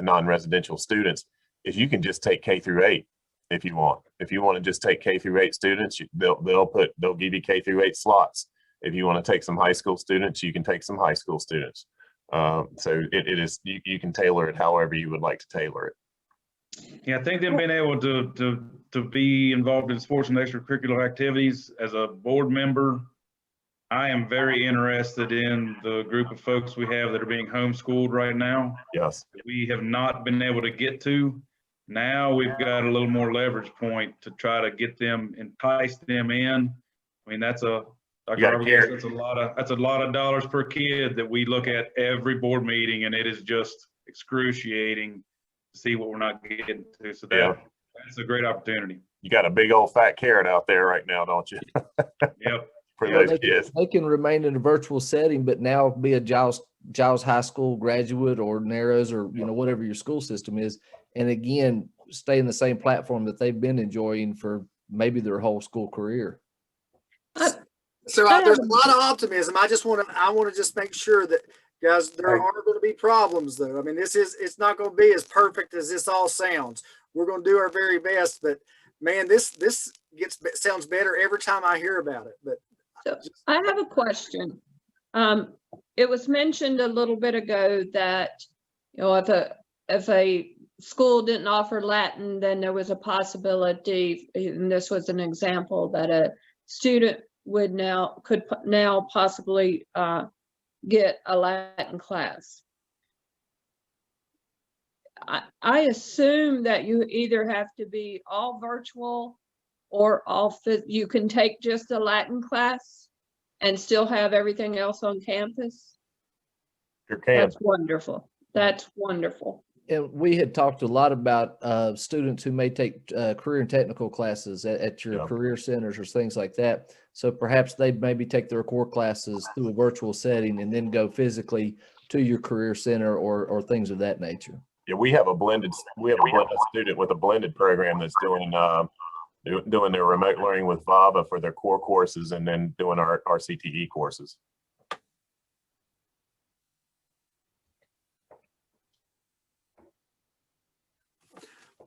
non-residential students, is you can just take K through 8 if you want. If you want to just take K through 8 students, they'll give you K through 8 slots. If you want to take some high school students, you can take some high school students. So it is, you can tailor it however you would like to tailor it. Yeah, I think them being able to be involved in sports and extracurricular activities as a board member, I am very interested in the group of folks we have that are being homeschooled right now. Yes. We have not been able to get to. Now we've got a little more leverage point to try to get them, entice them in. I mean, that's a lot of dollars per kid that we look at every board meeting, and it is just excruciating to see what we're not getting to. So that's a great opportunity. You got a big old fat carrot out there right now, don't you? Yep. For those kids. They can remain in a virtual setting, but now be a Giles High School graduate or Narrows or whatever your school system is, and again stay in the same platform that they've been enjoying for maybe their whole school career. So there's a lot of optimism. I want to just make sure that, guys, there are going to be problems though. I mean, it's not going to be as perfect as this all sounds. We're going to do our very best, but man, this sounds better every time I hear about it. But so I have a question. It was mentioned a little bit ago that, if a school didn't offer Latin, then there was a possibility, and this was an example, that a student could now possibly get a Latin class. I assume that you either have to be all virtual or you can take just a Latin class and still have everything else on campus. You can. That's wonderful. That's wonderful. And we had talked a lot about students who may take career and technical classes at your career centers or things like that. So perhaps they maybe take their core classes through a virtual setting and then go physically to your career center or things of that nature. Yeah, we have a blended student with a blended program that's doing their remote learning with VII for their core courses and then doing our CTE courses.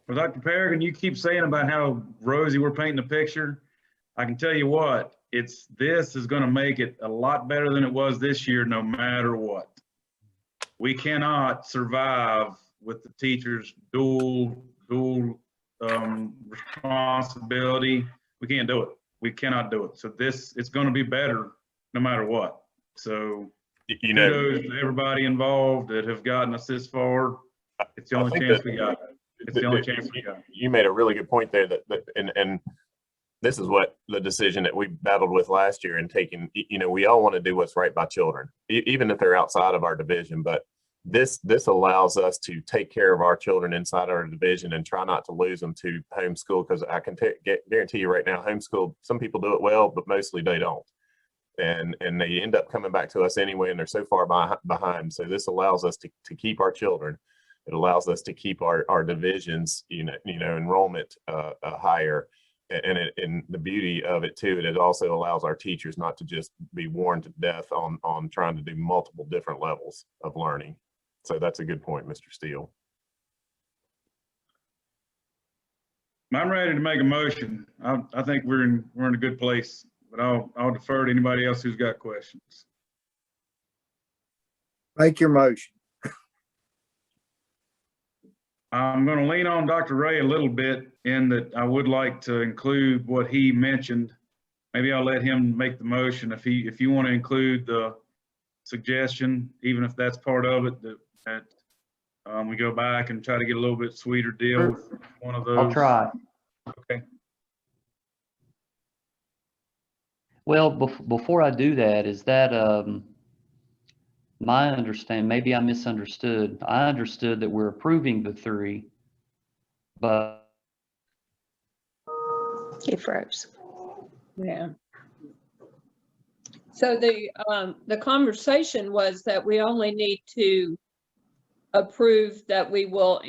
Well, Dr. Peregrine, you keep saying about how rosy we're painting the picture. I can tell you what, this is going to make it a lot better than it was this year, no matter what. We cannot survive with the teachers' dual responsibility. We can't do it. We cannot do it. So it's going to be better no matter what. So kudos to everybody involved that have gotten us this far. It's the only chance we got. It's the only chance we got. You made a really good point there and this is what the decision that we battled with last year and taking, we all want to do what's right by children, even if they're outside of our division, but this allows us to take care of our children inside our division and try not to lose them to homeschool, because I can guarantee you right now, homeschool, some people do it well, but mostly they don't. And they end up coming back to us anyway, and they're so far behind. So this allows us to keep our children. It allows us to keep our divisions, enrollment higher. And the beauty of it too, it also allows our teachers not to just be worn to death on trying to do multiple different levels of learning. So that's a good point, Mr. Steele. I'm ready to make a motion. I think we're in a good place, but I'll defer to anybody else who's got questions. Make your motion. I'm going to lean on Dr. Ray a little bit in that I would like to include what he mentioned. Maybe I'll let him make the motion if you want to include the suggestion, even if that's part of it, that we go back and try to get a little bit sweeter deal with one of those. I'll try. Okay. Well, before I do that, is that my understanding, maybe I misunderstood. I understood that we're approving the 3, but He froze. Yeah. So the conversation was that we only need to approve that we will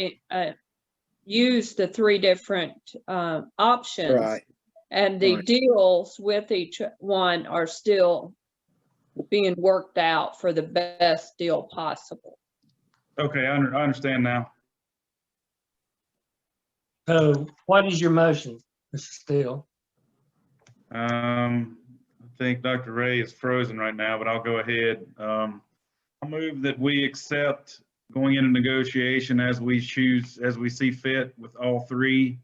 use the 3 different options. Right. And the deals with each one are still being worked out for the best deal possible. Okay, I understand now. So what is your motion, Mr. Steele? I think Dr. Ray is frozen right now, but I'll go ahead. I'll move that we accept going into negotiation as we see fit with all 3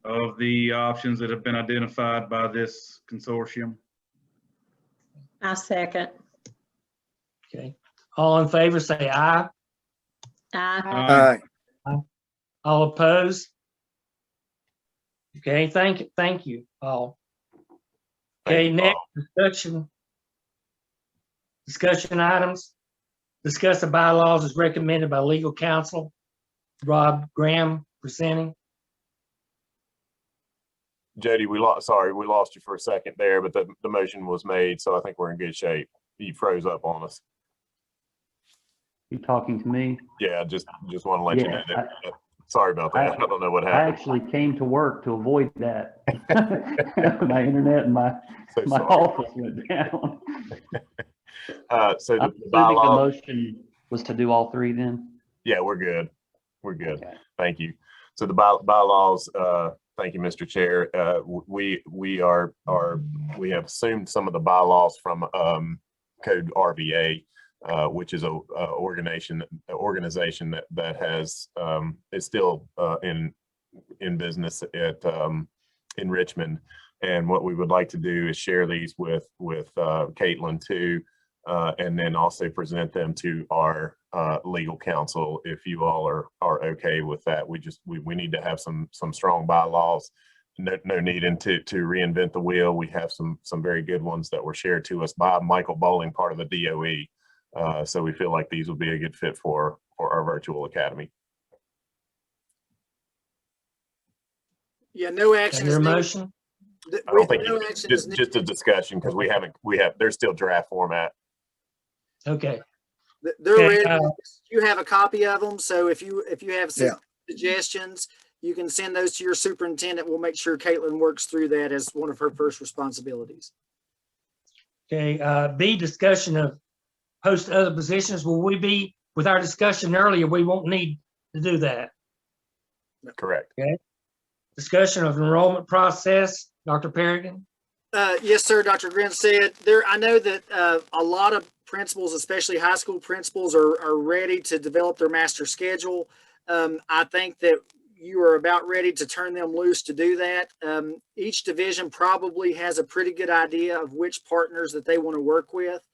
of the options that have been identified by this consortium. I second. Okay. All in favor, say aye. Aye. Aye. All opposed? Okay, thank you all. Okay, next discussion items. Discuss the bylaws as recommended by legal counsel. Rob Graham presenting. Jody, we lost you for a second there, but the motion was made, so I think we're in good shape. You froze up on us. you talking to me? Yeah, just want to let you know Yeah, that. Sorry about that. I don't know what I happened. actually came to work to avoid that. My internet and my Sorry. office went down. So I'm the assuming bylaw, the motion was to do all 3 then? yeah, we're good. We're good. Okay. Thank you. So the bylaws, thank you, Mr. Chair. We have assumed some of the bylaws from Code RVA, which is a organization that has is still in business in Richmond. And what we would like to do is share these with Caitlin too, and then also present them to our legal counsel if you all are okay with that. We need to have some strong bylaws. No needing to reinvent the wheel. We have some very good ones that were shared to us by Michael Bowling, part of the DOE. So we feel like these will be a good fit for our virtual academy. Yeah, no action Your is needed. motion? I don't think No action is needed. just a discussion, because there's still draft format. Okay. They're Okay, ready. You have a copy of them, so if you have Yeah. suggestions, you can send those to your superintendent. We'll make sure Caitlin works through that as one of her first responsibilities. Okay, B, discussion of post other positions. Will we be, with our discussion earlier, we won't need to do that. Correct. Discussion of enrollment process, Dr. Perrigan? Yes, sir. Dr. Grin said there. I know that a lot of principals, especially high school principals, are ready to develop their master schedule. I think that you are about ready to turn them loose to do that. Each division probably has a pretty good idea of which partners that they want to work with.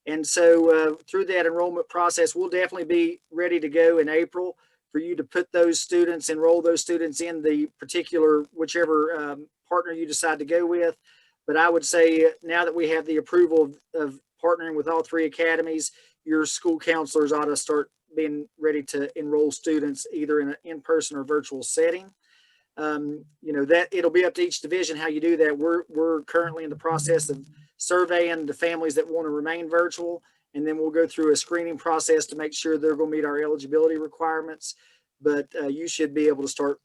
And so through that enrollment process, we'll definitely be ready to go in April for you to put those students, enroll those students in the particular, whichever partner you decide to go with. But I would say now that we have the approval of partnering with all three academies, your school counselors ought to start being ready to enroll students either in an in-person or virtual setting. That it'll be up to each division how you do that. We're currently in the process of surveying the families that want to remain virtual, and then we'll go through a screening process to make sure they're going to meet our eligibility requirements. But you should be able to start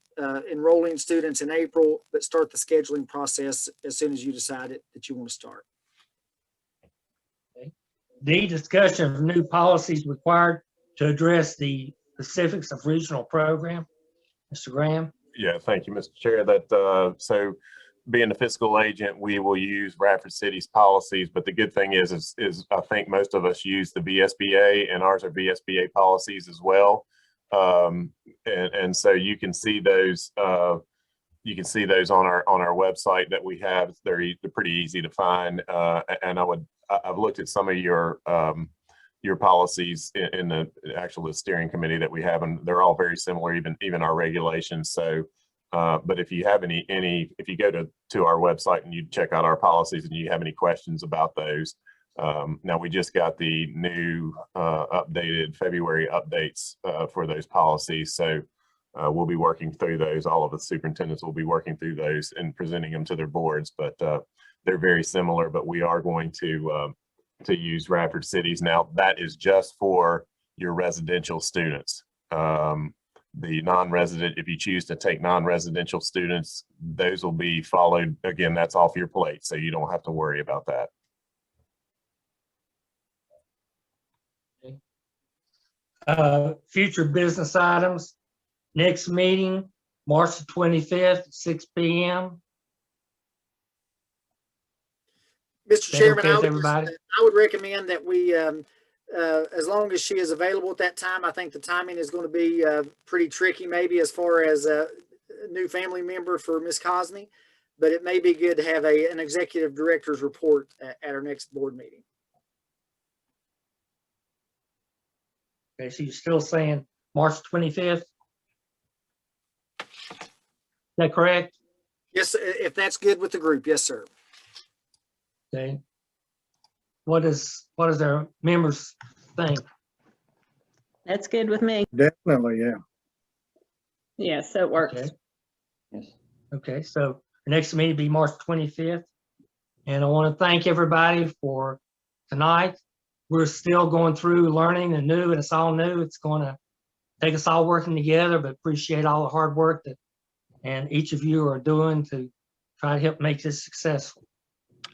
enrolling students in April, but start the scheduling process as soon as you decide that you want to start. D, discussion of new policies required to address the specifics of regional program. Mr. Graham? Yeah, thank you, Mr. Chair. That so being the fiscal agent, we will use Radford City's policies, but the good thing is I think most of us use the VSBA, and ours are VSBA policies as well. And so you can see those on our website that we have. They're pretty easy to find. And I've looked at some of your policies in the steering committee that we have, and they're all very similar, even our regulations. So, but if you have if you go to our website and you check out our policies and you have any questions about those, now we just got the new updated February updates for those policies. So we'll be working through those. All of the superintendents will be working through those and presenting them to their boards, but they're very similar, but we are going to use Radford Cities. Now that is just for your residential students. The non-resident, if you choose to take non-residential students, those will be followed. Again, that's off your plate, so you don't have to worry about that. Future business items. Next meeting, March the 25th, 6 p.m. Mr. Chairman, okay with everybody? I would recommend that we, as long as she is available at that time, I think the timing is going to be pretty tricky, maybe as far as a new family member for Ms. Cosney, but it may be good to have an executive director's report at our next board meeting. Okay, so you're still saying March 25th? Is that correct? Yes, if that's good with the group, yes, sir. Okay. What does our members think? That's good with me. Definitely, yeah. Yes, that works. Okay. Yes. Okay, so the next meeting will be March 25th. And I want to thank everybody for tonight. We're still going through learning and new, and it's all new. It's going to take us all working together, but appreciate all the hard work that and each of you are doing to try to help make this successful.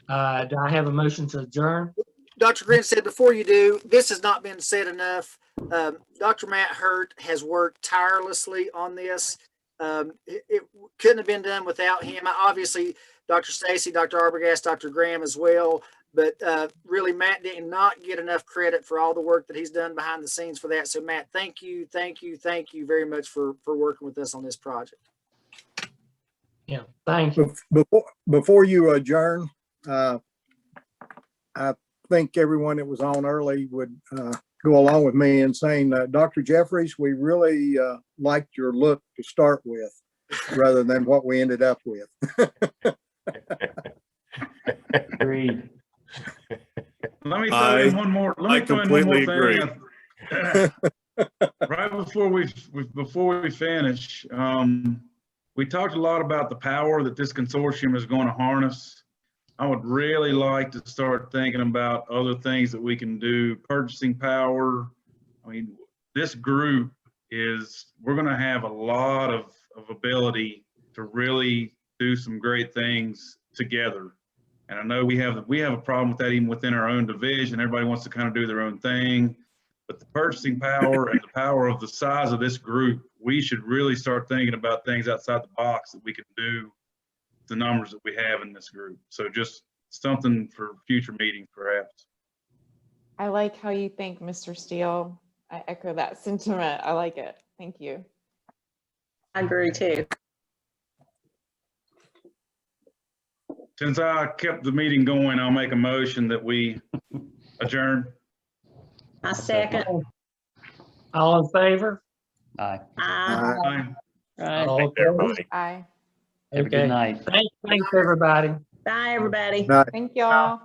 Do I have a motion to adjourn? Dr. Grin said before you do, this has not been said enough. Dr. Matt Hurt has worked tirelessly on this. It couldn't have been done without him. Obviously, Dr. Stacy, Dr. Arbogast, Dr. Graham as well. But really, Matt did not get enough credit for all the work that he's done behind the scenes for that. So, Matt, thank you very much for working with us on this project. Yeah, thank you. Before you adjourn, I think everyone that was on early would go along with me in saying, Dr. Jeffries, we really liked your look to start with, rather than what we ended up with. Agreed. Let me throw in one more. Let me throw in one more completely thing. Right before we finish, we talked a lot about the power that this consortium is going to harness. I would really like to start thinking about other things that we can do, purchasing power. I mean, this group we're going to have a lot of ability to really do some great things together. And I know we have a problem with that even within our own division. Everybody wants to kind of do their own thing. But the purchasing power and the power of the size of this group, we should really start thinking about things outside the box that we can do, the numbers that we have in this group. So just something for future meetings, perhaps. I like how you think, Mr. Steele. I echo that sentiment. I like it. Thank you. I agree too. Since I kept the meeting going, I'll make a motion that we adjourn. I second. All in favor? Aye. Aye. Right. Thanks, everybody. Aye. Have a good night. Thanks, everybody. Bye, everybody. Night. Thank y'all.